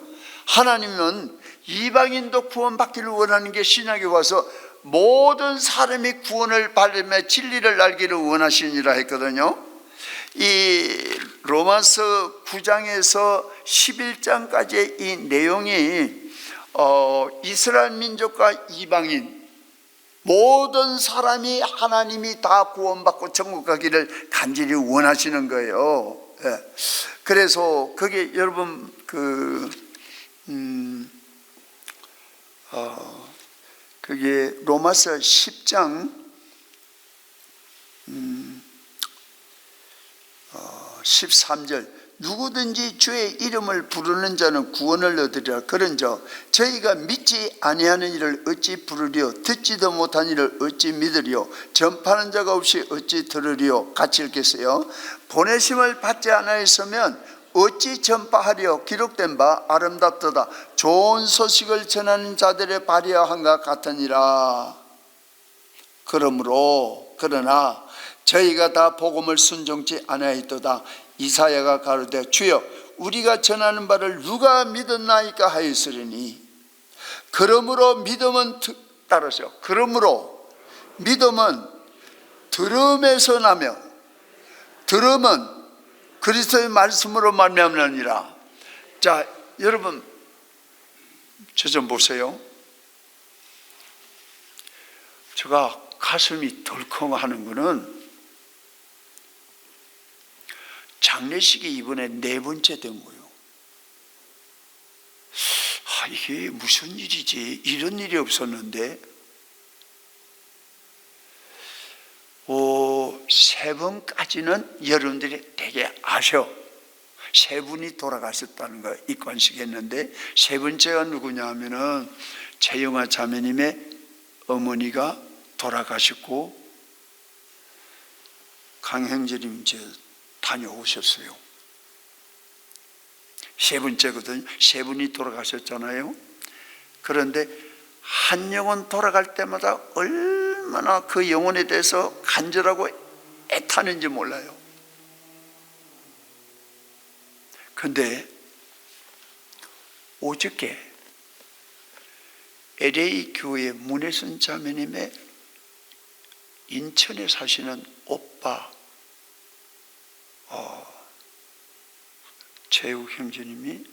하나님은 이방인도 구원받기를 원하는 게 신약에 와서 모든 사람이 구원을 받으며 진리를 알기를 원하시니라 했거든요. 이 로마서 9장에서 11장까지의 이 내용이 이스라엘 민족과 이방인 모든 사람이 하나님이 다 구원받고 천국 가기를 간절히 원하시는 거예요. 그래서 그게 여러분 그게 로마서 10장 13절 누구든지 주의 이름을 부르는 자는 구원을 얻으리라. 그런즉 저희가 믿지 아니하는 이를 어찌 부르리요? 듣지도 못한 이를 어찌 믿으리요? 전파하는 자가 없이 어찌 들으리요? 같이 읽겠어요. 보내심을 받지 않았으면 어찌 전파하리요? 기록된 바 아름답도다. 좋은 소식을 전하는 자들의 발이야 한가 같으니라. 그러나 저희가 다 복음을 순종치 아니하였도다. 이사야가 가로되 주여 우리가 전하는 바를 누가 믿었나이까 하였으리니 그러므로 믿음은 따르죠. 그러므로 믿음은 들음에서 나며 들음은 그리스도의 말씀으로 말미암느니라. 자, 여러분 저 좀 보세요. 제가 가슴이 덜컹하는 거는 장례식이 이번에 4번째 된 거예요. 이게 무슨 일이지? 이런 일이 없었는데 3번까지는 여러분들이 되게 아셔. 3분이 돌아가셨다는 거 잊고 하시겠는데 3번째가 누구냐 하면은 최영아 자매님의 어머니가 돌아가셨고 강행재님 이제 다녀오셨어요. 3번째거든요. 3분이 돌아가셨잖아요. 그런데 한 영혼 돌아갈 때마다 얼마나 그 영혼에 대해서 간절하고 애타는지 몰라요. 근데 어저께 LA 교회 문혜선 자매님의 인천에 사시는 오빠 재욱 형제님이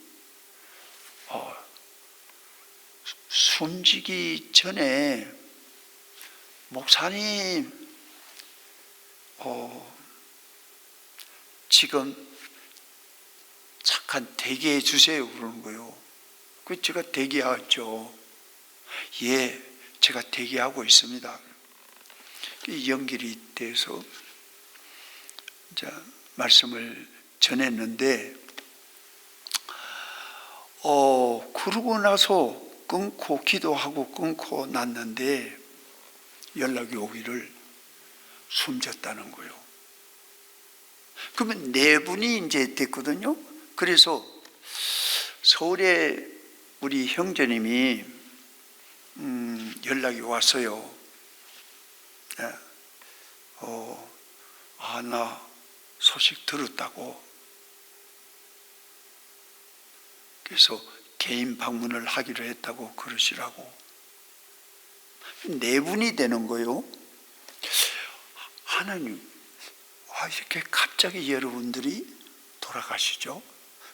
숨지기 전에 목사님 지금 잠깐 대기해 주세요 그러는 거예요. 그 제가 대기하죠. 예, 제가 대기하고 있습니다. 연결이 돼서 이제 말씀을 전했는데 그러고 나서 끊고 기도하고 끊고 났는데 연락이 오기를 숨졌다는 거예요. 그러면 4분이 이제 됐거든요. 그래서 서울에 우리 형제님이 연락이 왔어요. 나 소식 들었다고. 그래서 개인 방문을 하기로 했다고 그러시라고. 4분이 되는 거예요. 하나님, 이렇게 갑자기 여러분들이 돌아가시죠.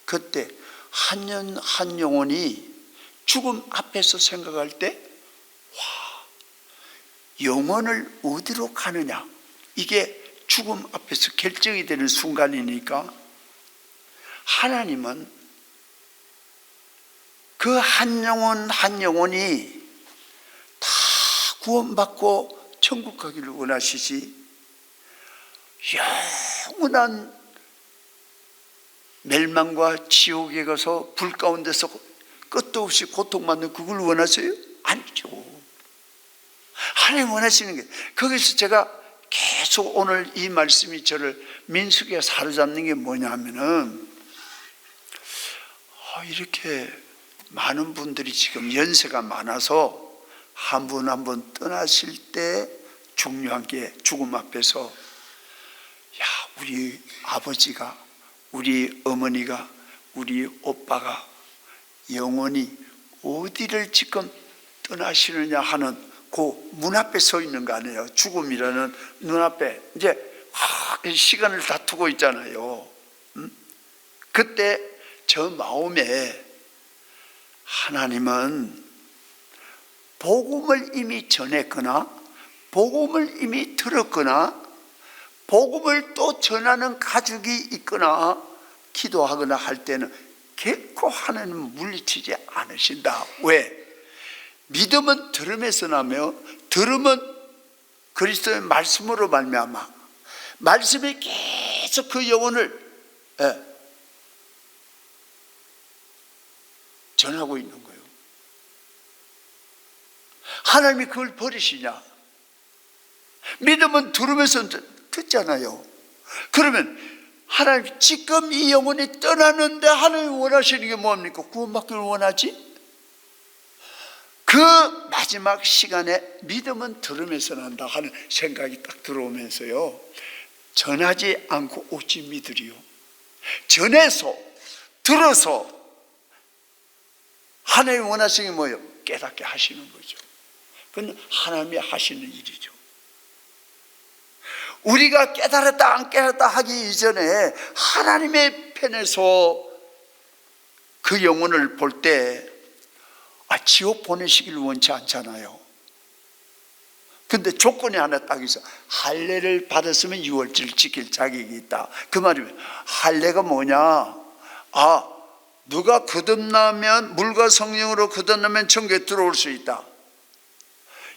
그때 한 영혼이 죽음 앞에서 생각할 때 영혼을 어디로 가느냐, 이게 죽음 앞에서 결정이 되는 순간이니까 하나님은 그 한 영혼이 다 구원받고 천국 가기를 원하시지 영원한 멸망과 지옥에 가서 불 가운데서 끝도 없이 고통받는 그걸 원하세요? 아니죠. 하나님 원하시는 게, 거기서 제가 계속 오늘 이 말씀이 저를 민수기에 사로잡는 게 뭐냐 하면은, 이렇게 많은 분들이 지금 연세가 많아서 한 분 한 분 떠나실 때 중요한 게, 죽음 앞에서 우리 아버지가, 우리 어머니가, 우리 오빠가 영원히 어디를 지금 떠나시느냐 하는 그 문 앞에 서 있는 거 아니에요. 죽음이라는 눈앞에 이제 시간을 다투고 있잖아요. 그때 저 마음에 하나님은 복음을 이미 전했거나 복음을 이미 들었거나 복음을 또 전하는 가족이 있거나 기도하거나 할 때는 결코 하나님은 물리치지 않으신다. 왜? 믿음은 들음에서 나며 들음은 그리스도의 말씀으로 말미암아 말씀이 계속 그 영혼을 전하고 있는 거예요. 하나님이 그걸 버리시냐? 믿음은 들으면서 듣잖아요. 그러면 하나님 지금 이 영혼이 떠나는데 하나님이 원하시는 게 뭡니까? 구원받기를 원하지? 그 마지막 시간에 믿음은 들으면서 난다 하는 생각이 딱 들어오면서요, 전하지 않고 오직 믿으리요. 전해서 들어서 하나님이 원하시는 게 뭐예요? 깨닫게 하시는 거죠. 그건 하나님이 하시는 일이죠. 우리가 깨달았다 안 깨달았다 하기 이전에 하나님의 편에서 그 영혼을 볼 때 지옥 보내시기를 원치 않잖아요. 근데 조건이 하나 딱 있어. 할례를 받았으면 유월절을 지킬 자격이 있다. 그 말이면 할례가 뭐냐? 누가 거듭나면, 물과 성령으로 거듭나면 천국에 들어올 수 있다.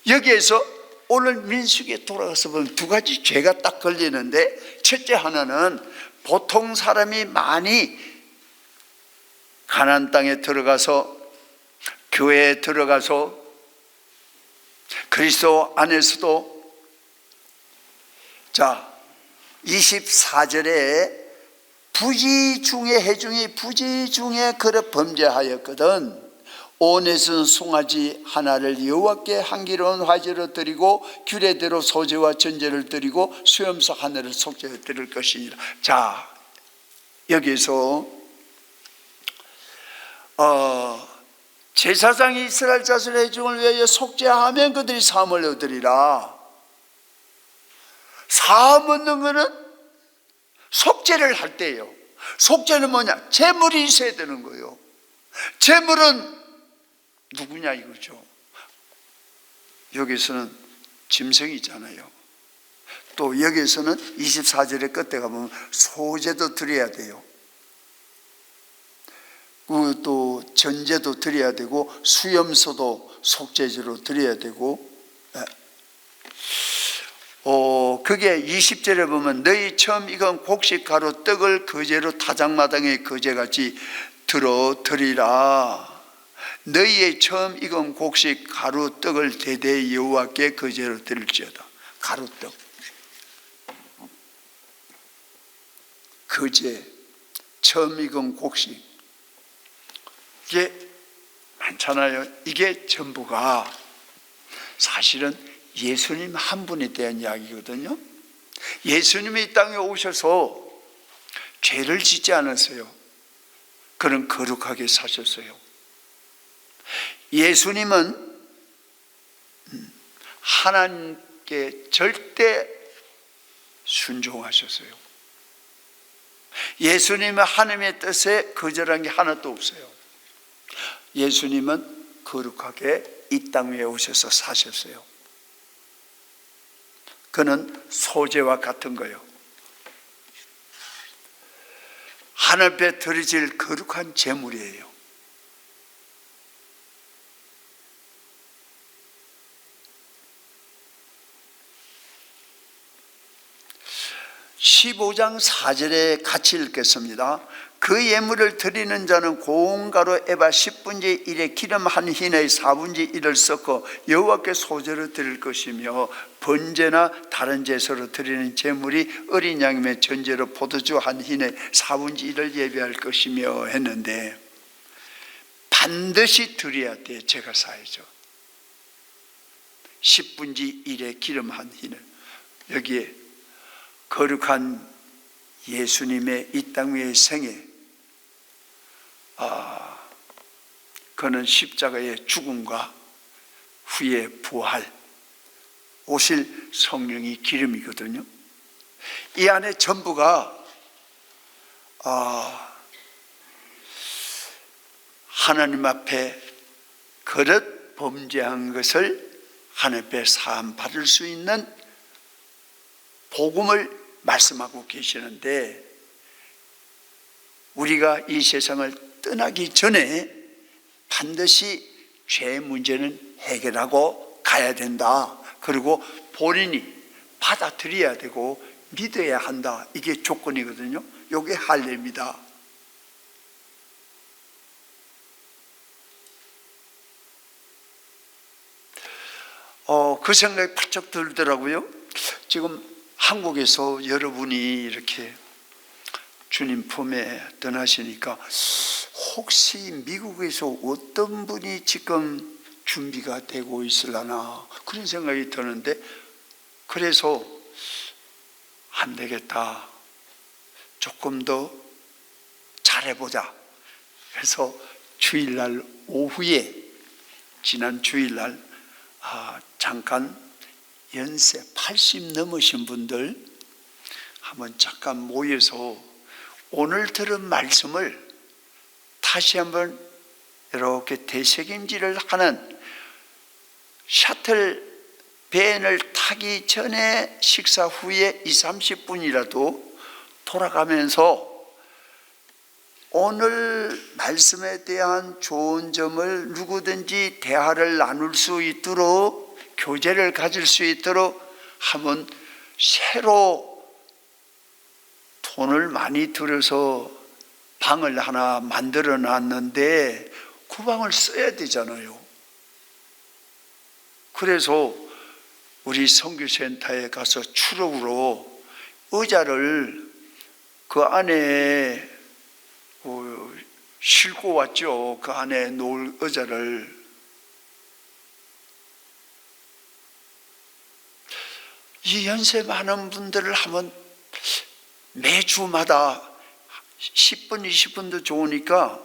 여기에서 오늘 민수기에 돌아가서 보면 두 가지 죄가 딱 걸리는데, 첫째 하나는 보통 사람이 많이 가나안 땅에 들어가서, 교회에 들어가서 그리스도 안에서도 24절에 부지 중에 해중이 부지 중에 그릇 범죄하였거든 온에서는 송아지 하나를 여호와께 향기로운 화제로 드리고 규례대로 소제와 전제를 드리고 수염소 하나를 속죄로 드릴 것이니라. 자, 여기서 제사장이 이스라엘 자손의 회중을 위하여 속죄하면 그들이 사함을 얻으리라. 사함 얻는 것은 속죄를 할 때예요. 속죄는 뭐냐? 제물이 있어야 되는 거예요. 제물은 누구냐 이거죠. 여기서는 짐승이잖아요. 또 여기서는 24절의 끝에 가보면 소제도 드려야 돼요. 또 전제도 드려야 되고 수염소도 속죄제로 드려야 되고, 그게 20절에 보면 너희 처음 익은 곡식 가루 떡을 거제로 타작마당에 거제같이 들어 드리라. 너희의 처음 익은 곡식 가루 떡을 대대 여호와께 거제로 드릴지어다. 가루떡, 거제, 처음 익은 곡식, 이게 많잖아요. 이게 전부가 사실은 예수님 한 분에 대한 이야기거든요. 예수님이 이 땅에 오셔서 죄를 짓지 않았어요. 그는 거룩하게 사셨어요. 예수님은 하나님께 절대 순종하셨어요. 예수님은 하나님의 뜻에 거절한 게 하나도 없어요. 예수님은 거룩하게 이 땅 위에 오셔서 사셨어요. 그는 소제와 같은 거예요. 하나님 앞에 드려질 거룩한 제물이에요. 15장 4절에 같이 읽겠습니다. 그 예물을 드리는 자는 고운 가루 에바 10분의 1에 기름 한 흰에 4분의 1을 섞어 여호와께 소제로 드릴 것이며, 번제나 다른 제사로 드리는 제물이 어린 양이면 전제로 포도주 한 흰에 4분의 1을 예비할 것이며 했는데, 반드시 드려야 돼. 제가 사야죠. 10분의 1에 기름 한 흰을. 여기에 거룩한 예수님의 이 땅 위의 생애, 그는 십자가의 죽음과 후에 부활, 오실 성령이 기름이거든요. 이 안에 전부가 하나님 앞에 그릇 범죄한 것을 하나님 앞에 사함 받을 수 있는 복음을 말씀하고 계시는데, 우리가 이 세상을 떠나기 전에 반드시 죄 문제는 해결하고 가야 된다. 그리고 본인이 받아들여야 되고 믿어야 한다. 이게 조건이거든요. 이게 할례입니다. 그 생각이 바짝 들더라고요. 지금 한국에서 여러분이 이렇게 주님 품에 떠나시니까 혹시 미국에서 어떤 분이 지금 준비가 되고 있으려나 그런 생각이 드는데, 그래서 안 되겠다, 조금 더 잘해보자. 그래서 주일날 오후에, 지난 주일날 잠깐 연세 80 넘으신 분들 한번 잠깐 모여서 오늘 들은 말씀을 다시 한번 이렇게 되새김질을 하는, 셔틀 밴을 타기 전에 식사 후에 20-30분이라도 돌아가면서 오늘 말씀에 대한 좋은 점을 누구든지 대화를 나눌 수 있도록, 교제를 가질 수 있도록 한번 새로 돈을 많이 들여서 방을 하나 만들어 놨는데 그 방을 써야 되잖아요. 그래서 우리 선교센터에 가서 추록으로 의자를 그 안에 싣고 왔죠. 그 안에 놓을 의자를. 이 연세 많은 분들을 한번 매주마다 10분, 20분도 좋으니까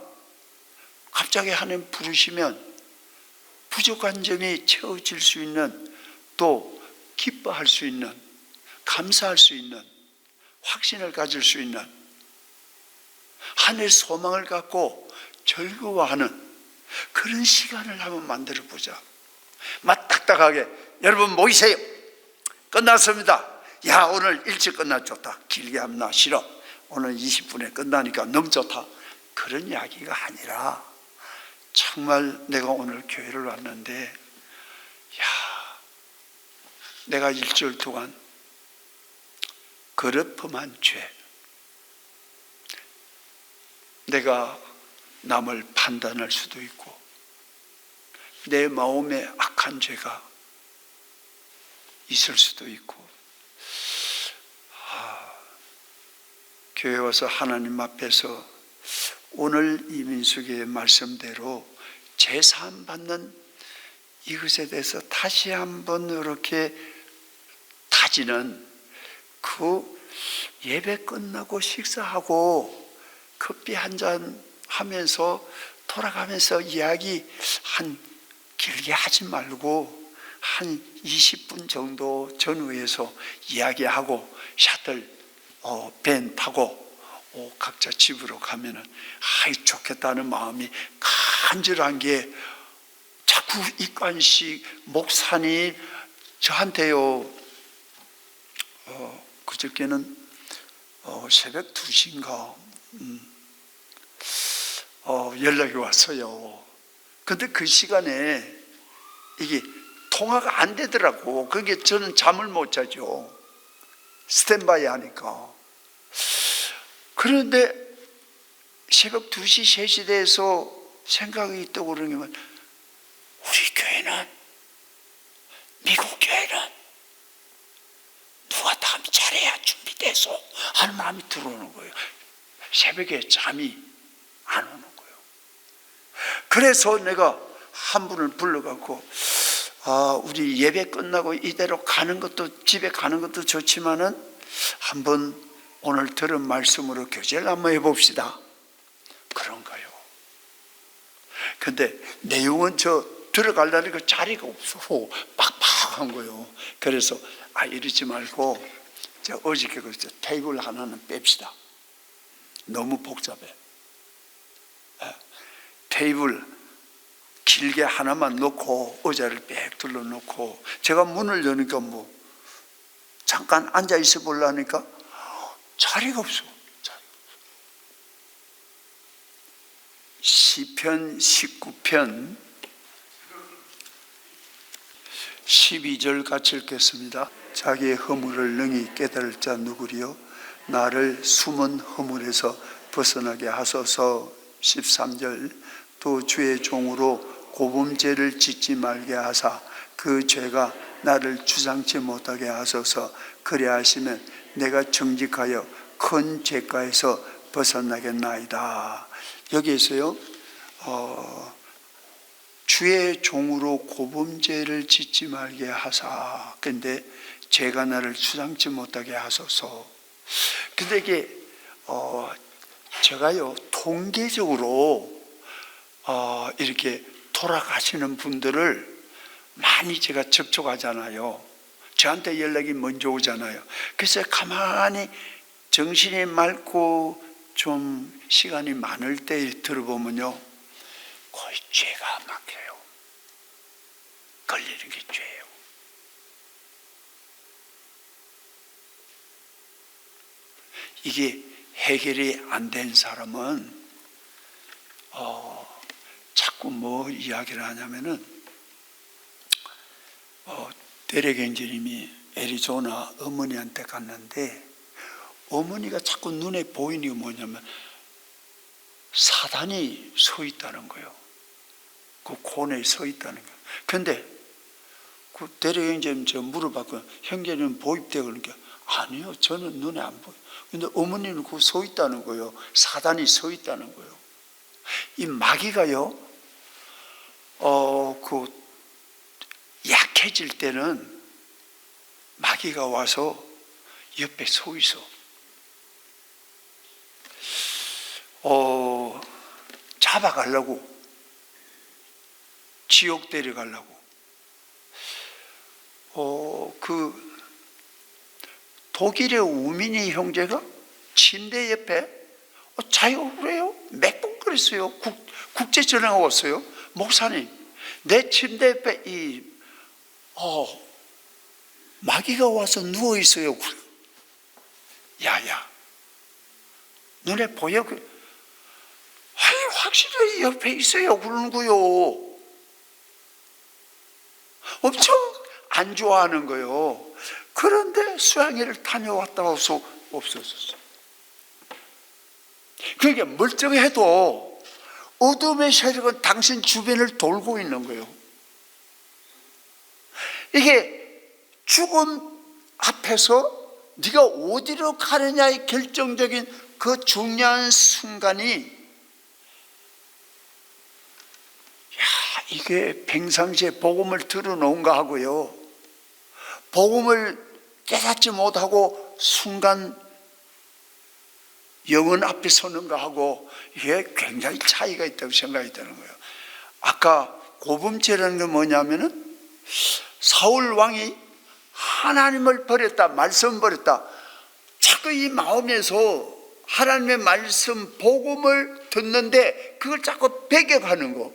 갑자기 하나님 부르시면 부족한 점이 채워질 수 있는, 또 기뻐할 수 있는, 감사할 수 있는, 확신을 가질 수 있는, 하늘의 소망을 갖고 즐거워하는 그런 시간을 한번 만들어 보자. 딱딱하게 여러분 모이세요. 끝났습니다. 야, 오늘 일찍 끝나 좋다. 길게 하면 나 싫어. 오늘 20분에 끝나니까 너무 좋다. 그런 이야기가 아니라, 정말 내가 오늘 교회를 왔는데, 야, 내가 일주일 동안 그릇 범한 죄, 내가 남을 판단할 수도 있고 내 마음에 악한 죄가 있을 수도 있고, 교회 와서 하나님 앞에서 오늘 이민숙의 말씀대로 제사함 받는 이것에 대해서 다시 한번 이렇게 다지는, 그 예배 끝나고 식사하고 커피 한 잔 하면서 돌아가면서 이야기 길게 하지 말고 한 20분 정도 전후에서 이야기하고 셔틀 밴 타고 각자 집으로 가면은 좋겠다는 마음이 간절한 게, 자꾸 이관식 목사님 저한테요, 그저께는 새벽 2시인가 연락이 왔어요. 근데 그 시간에 이게 통화가 안 되더라고. 그게 저는 잠을 못 자죠. 스탠바이 하니까. 그런데 새벽 2시, 3시 돼서 생각이 떠오르는 게 우리 교회는, 미국 교회는 누가 다음 차례야 준비돼서 하는 마음이 들어오는 거예요. 새벽에 잠이 안 오는 거예요. 그래서 내가 한 분을 불러갖고, 우리 예배 끝나고 이대로 가는 것도, 집에 가는 것도 좋지만은 한번 오늘 들은 말씀으로 교제를 한번 해봅시다. 그런 거예요. 근데 내용은 들어가려니까 자리가 없어. 빡빡한 거예요. 그래서 이러지 말고 어저께 그랬죠. 테이블 하나는 뺍시다. 너무 복잡해. 테이블 길게 하나만 놓고 의자를 빽 둘러놓고, 제가 문을 여니까 잠깐 앉아 있어 보려니까 자리가 없어. 시편 19편 12절 같이 읽겠습니다. 자기의 허물을 능히 깨달을 자 누구리요? 나를 숨은 허물에서 벗어나게 하소서. 13절 또 주의 종으로 고범죄를 짓지 말게 하사 그 죄가 나를 주장치 못하게 하소서. 그래 하시면 내가 정직하여 큰 죄가에서 벗어나겠나이다. 여기에서요, 주의 종으로 고범죄를 짓지 말게 하사, 근데 죄가 나를 주장치 못하게 하소서. 근데 이게 제가요 통계적으로 이렇게 돌아가시는 분들을 많이 제가 접촉하잖아요. 저한테 연락이 먼저 오잖아요. 그래서 가만히 정신이 맑고 좀 시간이 많을 때 들어보면요, 거의 죄가 막혀요. 걸리는 게 죄예요. 이게 해결이 안 된 사람은 자꾸 뭐 이야기를 하냐면은 데렉 엔지님이 애리조나 어머니한테 갔는데 어머니가 자꾸 눈에 보이는 게 뭐냐면 사단이 서 있다는 거예요. 그 코너에 서 있다는 거예요. 근데 그 데렉 엔지님 제가 물어봤거든요. 형제는 보입대요? 그러니까 아니요, 저는 눈에 안 보여요. 근데 어머니는 그 서 있다는 거예요. 사단이 서 있다는 거예요. 이 마귀가요, 그 약해질 때는 마귀가 와서 옆에 서 있어. 잡아가려고, 지옥 데려가려고. 그 독일의 우민희 형제가 침대 옆에 자유로워요. 몇 번 그랬어요. 국제전화가 왔어요. 목사님, 내 침대 옆에 마귀가 와서 누워 있어요. 야야, 눈에 보여? 확실히 옆에 있어요. 그러는 거요. 엄청 안 좋아하는 거요. 그런데 수양회를 다녀왔다 와서 없어졌어. 그러니까 멀쩡해도 어둠의 세력은 당신 주변을 돌고 있는 거예요. 이게 죽음 앞에서 네가 어디로 가느냐의 결정적인 그 중요한 순간이, 이게 평상시에 복음을 들어놓은가 하고요, 복음을 깨닫지 못하고 순간 영혼 앞에 서는가 하고, 이게 굉장히 차이가 있다고 생각이 드는 거예요. 아까 고범죄라는 게 뭐냐면은 사울 왕이 하나님을 버렸다, 말씀 버렸다. 자꾸 이 마음에서 하나님의 말씀, 복음을 듣는데 그걸 자꾸 배격하는 거.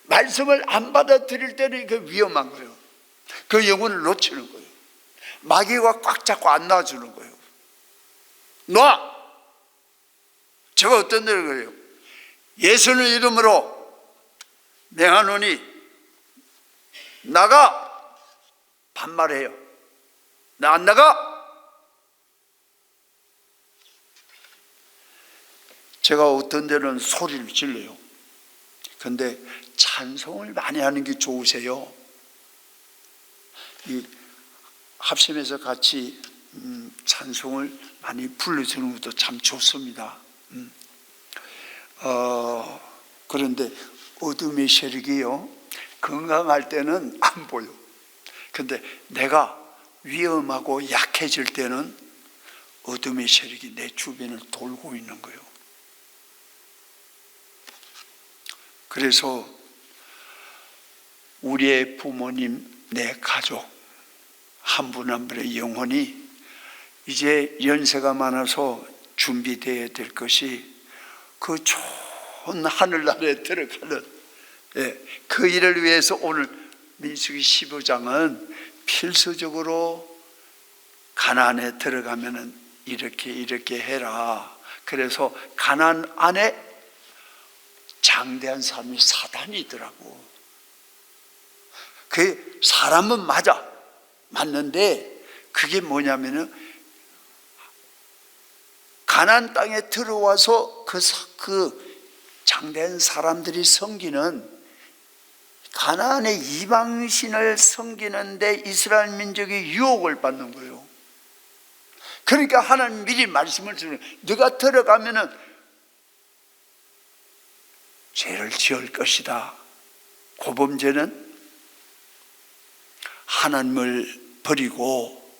말씀을 안 받아들일 때는 이게 위험한 거예요. 그 영혼을 놓치는 거예요. 마귀가 꽉 잡고 안 놔주는 거예요. 놔! 제가 어떤 거예요? 예수의 이름으로 명하노니 나가! 반말해요. 나 안 나가? 제가 어떤 데는 소리를 질러요. 근데 찬송을 많이 하는 게 좋으세요. 이 합심해서 같이 찬송을 많이 불러주는 것도 참 좋습니다. 그런데 어둠의 세력이요, 건강할 때는 안 보여. 근데 내가 위험하고 약해질 때는 어둠의 세력이 내 주변을 돌고 있는 거예요. 그래서 우리의 부모님, 내 가족 한 분 한 분의 영혼이 이제 연세가 많아서 준비되어야 될 것이 그 좋은 하늘나라에 들어가는, 그 일을 위해서 오늘 민수기 15장은 필수적으로 가나안에 들어가면은 이렇게 해라. 그래서 가나안 안에 장대한 사람이 사단이 있더라고. 그 사람은 맞는데 그게 뭐냐면은 가나안 땅에 들어와서 그 장대한 사람들이 섬기는 가나안의 이방신을 섬기는데 이스라엘 민족이 유혹을 받는 거예요. 그러니까 하나님 미리 말씀을 주는, 네가 들어가면은 죄를 지을 것이다. 고범죄는 하나님을 버리고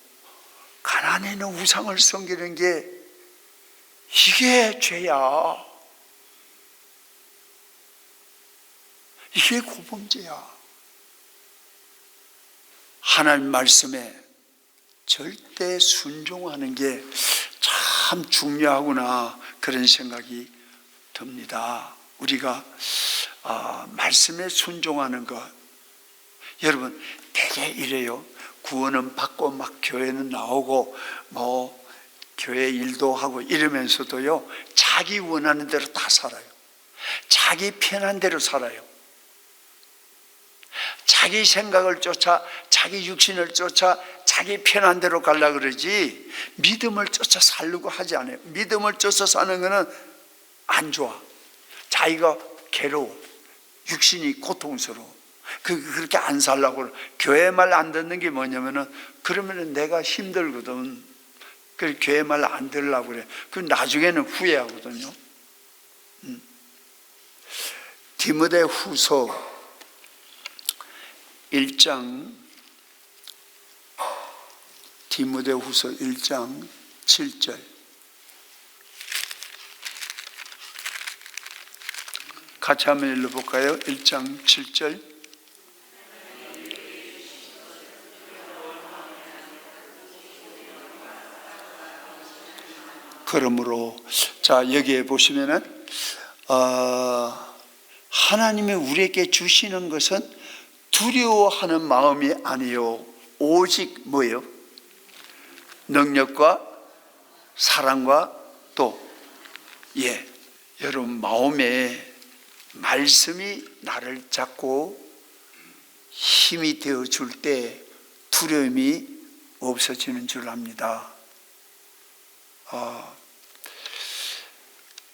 가나안에 있는 우상을 섬기는 게 이게 죄야. 이게 고범죄야. 하나님 말씀에 절대 순종하는 게 참 중요하구나, 그런 생각이 듭니다. 우리가 말씀에 순종하는 것, 여러분 되게 이래요. 구원은 받고 막 교회는 나오고 뭐 교회 일도 하고 이러면서도요, 자기 원하는 대로 다 살아요. 자기 편한 대로 살아요. 자기 생각을 쫓아, 자기 육신을 쫓아 자기 편한 대로 가려고 그러지 믿음을 쫓아 살려고 하지 않아요. 믿음을 쫓아 사는 거는 안 좋아. 자기가 괴로워, 육신이 고통스러워. 그렇게 안 살려고. 교회 말 안 듣는 게 뭐냐면은, 그러면은 내가 힘들거든. 그 교회 말 안 들으려고 그래. 그 나중에는 후회하거든요. 디모데후서 1장, 디모데후서 1장 7절. 같이 한번 읽어볼까요? 1장 7절. 그러므로, 자, 여기에 보시면은 하나님이 우리에게 주시는 것은 두려워하는 마음이 아니요 오직 뭐예요? 능력과 사랑과 또 여러분 마음에 말씀이 나를 잡고 힘이 되어 줄 때 두려움이 없어지는 줄 압니다.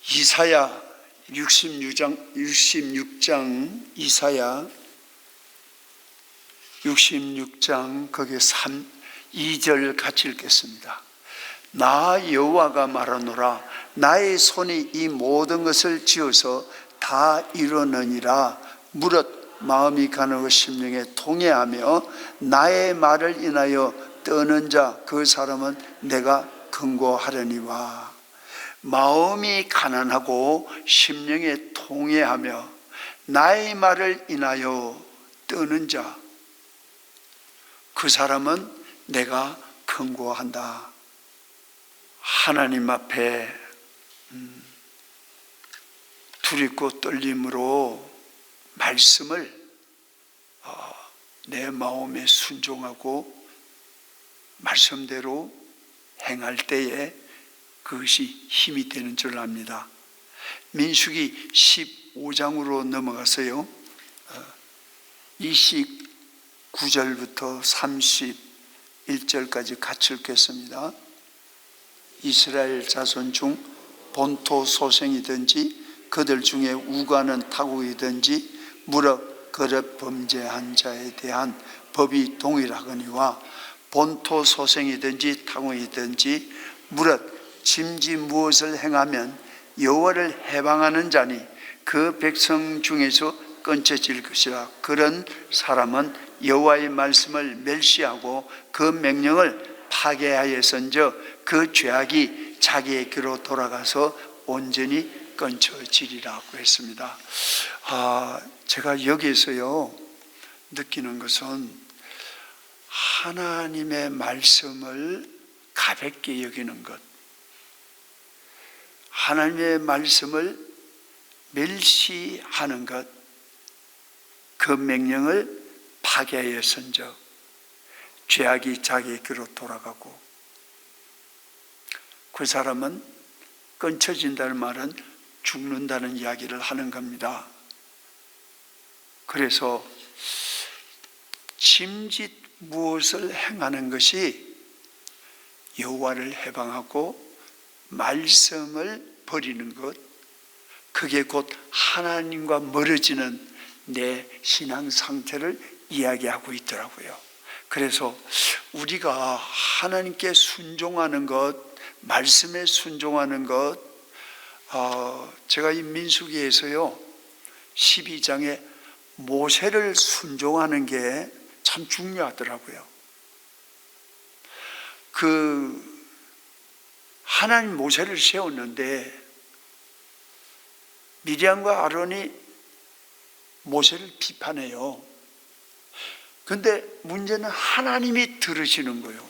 이사야 66장 이사야 66장 거기에 2절 같이 읽겠습니다. 나 여호와가 말하노라. 나의 손이 이 모든 것을 지어서 다 이루느니라. 무릇 마음이 가능하고 심령에 통해하며 나의 말을 인하여 떠는 자 그 사람은 내가 근고하려니와. 마음이 가난하고 심령에 통해하며 나의 말을 인하여 떠는 자 그 사람은 내가 근고한다. 하나님 앞에 두렵고 떨림으로 말씀을 내 마음에 순종하고 말씀대로 행할 때에 그것이 힘이 되는 줄 압니다. 민수기 15장으로 넘어가서요, 29절부터 31절까지 같이 읽겠습니다. 이스라엘 자손 중 본토 소생이든지 그들 중에 우가는 타국이든지 무릇 그릇 범죄한 자에 대한 법이 동일하거니와 본토 소생이든지 타국이든지 무릇 짐짓 무엇을 행하면 여호와를 해방하는 자니 그 백성 중에서 끊쳐질 것이라. 그런 사람은 여호와의 말씀을 멸시하고 그 명령을 파괴하였은즉 그 죄악이 자기에게로 돌아가서 온전히 끊쳐지리라고 했습니다. 제가 여기에서요 느끼는 것은 하나님의 말씀을 가볍게 여기는 것, 하나님의 말씀을 멸시하는 것, 그 명령을 파괴하였은즉 죄악이 자기에게로 돌아가고, 그 사람은 끊쳐진다는 말은 죽는다는 이야기를 하는 겁니다. 그래서 짐짓 무엇을 행하는 것이 여호와를 해방하고 말씀을 버리는 것, 그게 곧 하나님과 멀어지는 내 신앙 상태를 이야기하고 있더라고요. 그래서 우리가 하나님께 순종하는 것, 말씀에 순종하는 것, 제가 이 민수기에서요 12장에 모세를 순종하는 게 참 중요하더라고요. 하나님 모세를 세웠는데 미리암과 아론이 모세를 비판해요. 근데 문제는 하나님이 들으시는 거예요.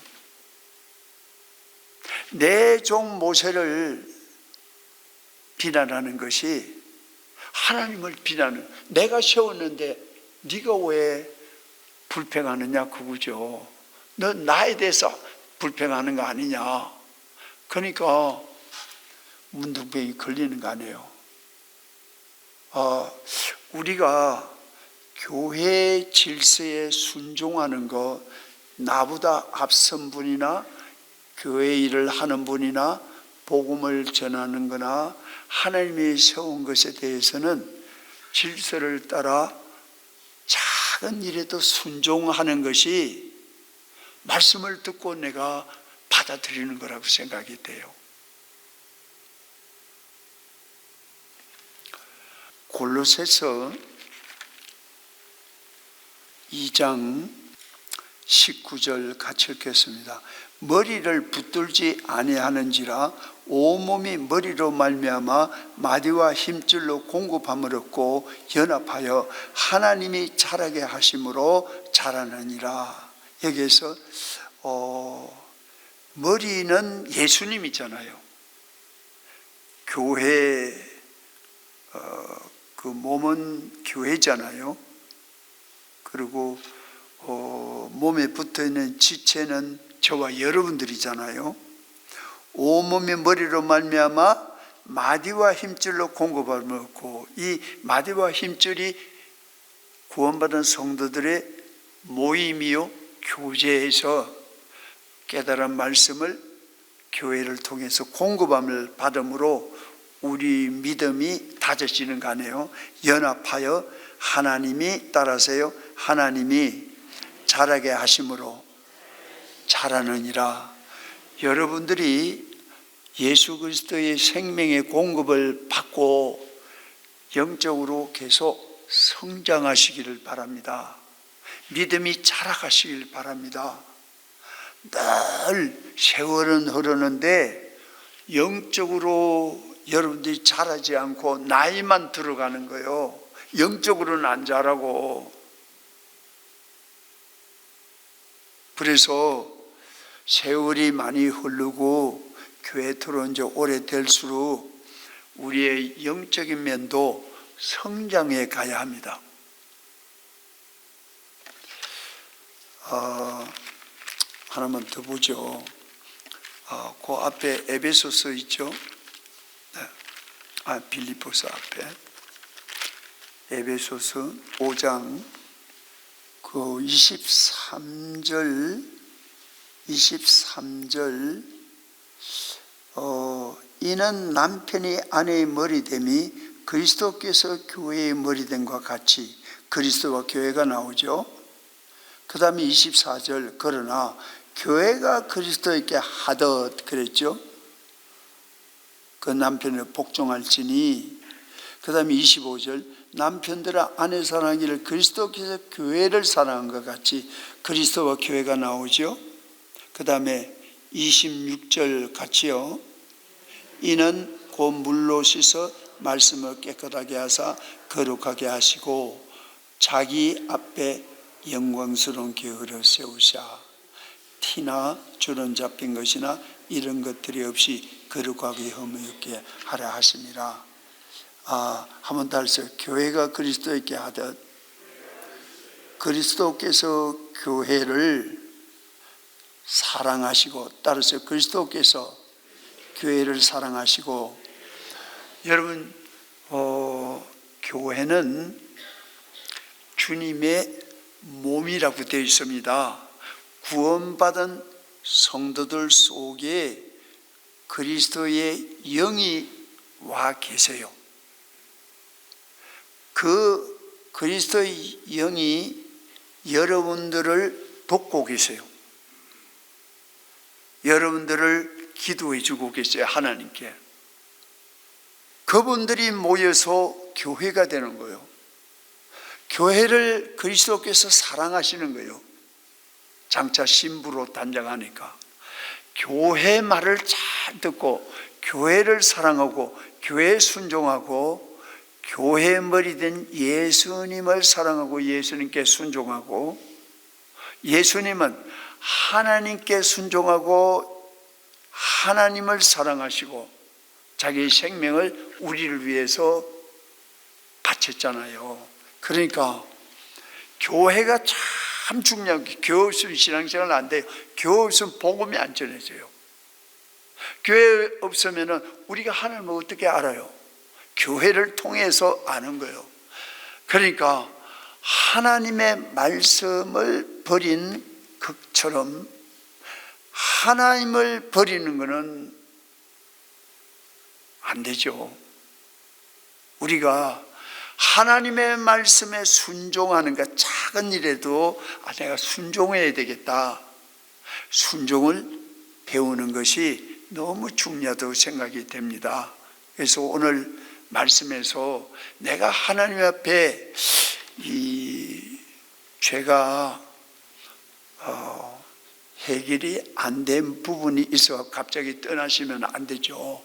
내 종 모세를 비난하는 것이 하나님을 비난하는, 내가 세웠는데 네가 왜 불평하느냐 그거죠. 너 나에 대해서 불평하는 거 아니냐. 그러니까 문둥병이 걸리는 거 아니에요. 우리가 교회 질서에 순종하는 거, 나보다 앞선 분이나 교회 일을 하는 분이나 복음을 전하는 거나 하나님이 세운 것에 대해서는 질서를 따라 작은 일에도 순종하는 것이 말씀을 듣고 내가 받아들이는 거라고 생각이 돼요. 골로새서 2장 19절 같이 읽겠습니다. 머리를 붙들지 아니하는지라 온몸이 머리로 말미암아 마디와 힘줄로 공급함을 얻고 연합하여 하나님이 자라게 하심으로 자라느니라. 여기에서 머리는 예수님이잖아요. 교회, 그 몸은 교회잖아요. 그리고 몸에 붙어있는 지체는 저와 여러분들이잖아요. 온몸이 머리로 말미암아 마디와 힘줄로 공급함을 얻고, 이 마디와 힘줄이 구원받은 성도들의 모임이요 교제에서 깨달은 말씀을 교회를 통해서 공급함을 받음으로 우리 믿음이 다져지는 거 아니에요. 연합하여 하나님이 따라서요 하나님이 자라게 하심으로 자라느니라. 여러분들이 예수 그리스도의 생명의 공급을 받고 영적으로 계속 성장하시기를 바랍니다. 믿음이 자라가시길 바랍니다. 늘 세월은 흐르는데 영적으로 여러분들이 자라지 않고 나이만 들어가는 거예요. 영적으로는 안 자라고. 그래서 세월이 많이 흐르고 교회 들어온 지 오래될수록 우리의 영적인 면도 성장해 가야 합니다. 하나만 더 보죠. 그 앞에 에베소서 있죠. 빌립보서 앞에 에베소서 5장 그 23절 이는 남편이 아내의 머리됨이 그리스도께서 교회의 머리됨과 같이. 그리스도와 교회가 나오죠. 그 다음에 24절, 그러나 교회가 그리스도에게 하듯 그랬죠. 그 남편을 복종할지니. 그 다음에 25절, 남편들아 아내 사랑하기를 그리스도께서 교회를 사랑한 것 같이. 그리스도와 교회가 나오죠. 그 다음에 26절 같이요. 이는 곧 물로 씻어 말씀을 깨끗하게 하사 거룩하게 하시고 자기 앞에 영광스러운 교회를 세우사 티나 주름 잡힌 것이나 이런 것들이 없이 거룩하게 흠이 없게 하라 하심이라. 한 번 더 하세요. 교회가 그리스도에게 하듯 그리스도께서 교회를 사랑하시고, 따라서 그리스도께서 교회를 사랑하시고. 여러분, 교회는 주님의 몸이라고 되어 있습니다. 구원받은 성도들 속에 그리스도의 영이 와 계세요. 그 그리스도의 영이 여러분들을 돕고 계세요. 여러분들을 기도해 주고 계세요. 하나님께. 그분들이 모여서 교회가 되는 거예요. 교회를 그리스도께서 사랑하시는 거예요. 장차 신부로 단장하니까 교회 말을 잘 듣고 교회를 사랑하고 교회에 순종하고 교회의 머리 된 예수님을 사랑하고 예수님께 순종하고, 예수님은 하나님께 순종하고 하나님을 사랑하시고 자기의 생명을 우리를 위해서 바쳤잖아요. 그러니까 교회가 참 중요한 게, 교회 없으면 신앙생활 안 돼요. 교회 없으면 복음이 안 전해져요. 교회 없으면 우리가 하나님을 어떻게 알아요? 교회를 통해서 아는 거예요. 그러니까 하나님의 말씀을 버린 것처럼 하나님을 버리는 것은 안 되죠. 우리가 하나님의 말씀에 순종하는 것, 작은 일에도 내가 순종해야 되겠다, 순종을 배우는 것이 너무 중요하다고 생각이 됩니다. 그래서 오늘 말씀에서 내가 하나님 앞에 이 죄가 해결이 안 된 부분이 있어 갑자기 떠나시면 안 되죠.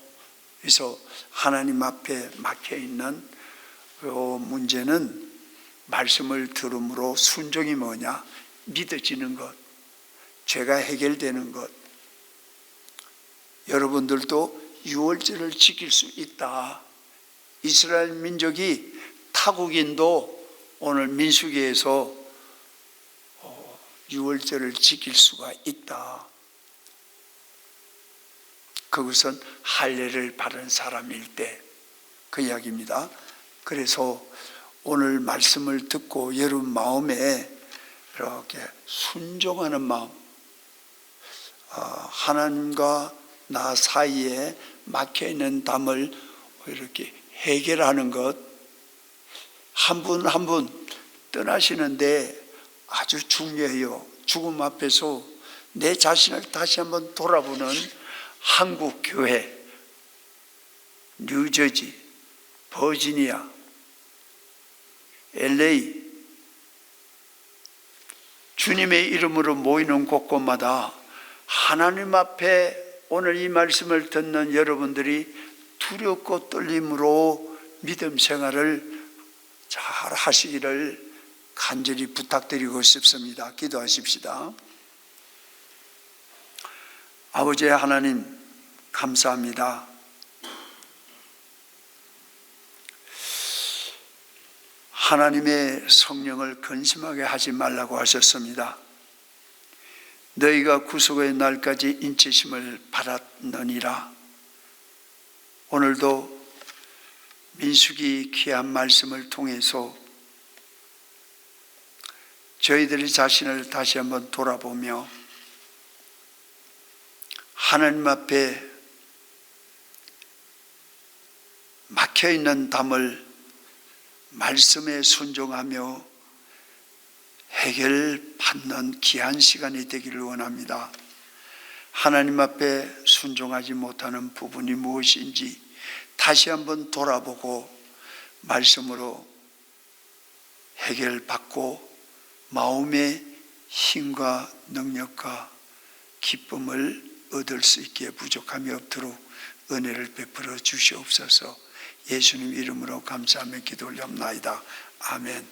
그래서 하나님 앞에 막혀 있는 그 문제는 말씀을 들음으로 순종이 뭐냐? 믿어지는 것, 죄가 해결되는 것. 여러분들도 유월절을 지킬 수 있다. 이스라엘 민족이 타국인도 오늘 민수기에서 유월절을 지킬 수가 있다. 그것은 할례를 받은 사람일 때 그 이야기입니다. 그래서 오늘 말씀을 듣고 여러분 마음에 이렇게 순종하는 마음, 하나님과 나 사이에 막혀있는 담을 이렇게 해결하는 것, 한 분 한 분 떠나시는데 아주 중요해요. 죽음 앞에서 내 자신을 다시 한번 돌아보는 한국 교회, 뉴저지, 버지니아, LA, 주님의 이름으로 모이는 곳곳마다 하나님 앞에 오늘 이 말씀을 듣는 여러분들이 두렵고 떨림으로 믿음 생활을 잘 하시기를 간절히 부탁드리고 싶습니다. 기도하십시다. 아버지 하나님, 감사합니다. 하나님의 성령을 근심하게 하지 말라고 하셨습니다. 너희가 구속의 날까지 인치심을 받았느니라. 오늘도 민수기 귀한 말씀을 통해서 저희들의 자신을 다시 한번 돌아보며 하나님 앞에 막혀있는 담을 말씀에 순종하며 해결받는 귀한 시간이 되기를 원합니다. 하나님 앞에 순종하지 못하는 부분이 무엇인지 다시 한번 돌아보고 말씀으로 해결받고 마음의 힘과 능력과 기쁨을 얻을 수 있게 부족함이 없도록 은혜를 베풀어 주시옵소서. 예수님 이름으로 감사하며 기도 올려옵나이다. 아멘.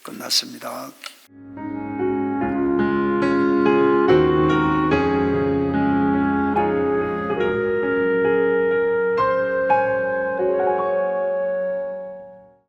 끝났습니다.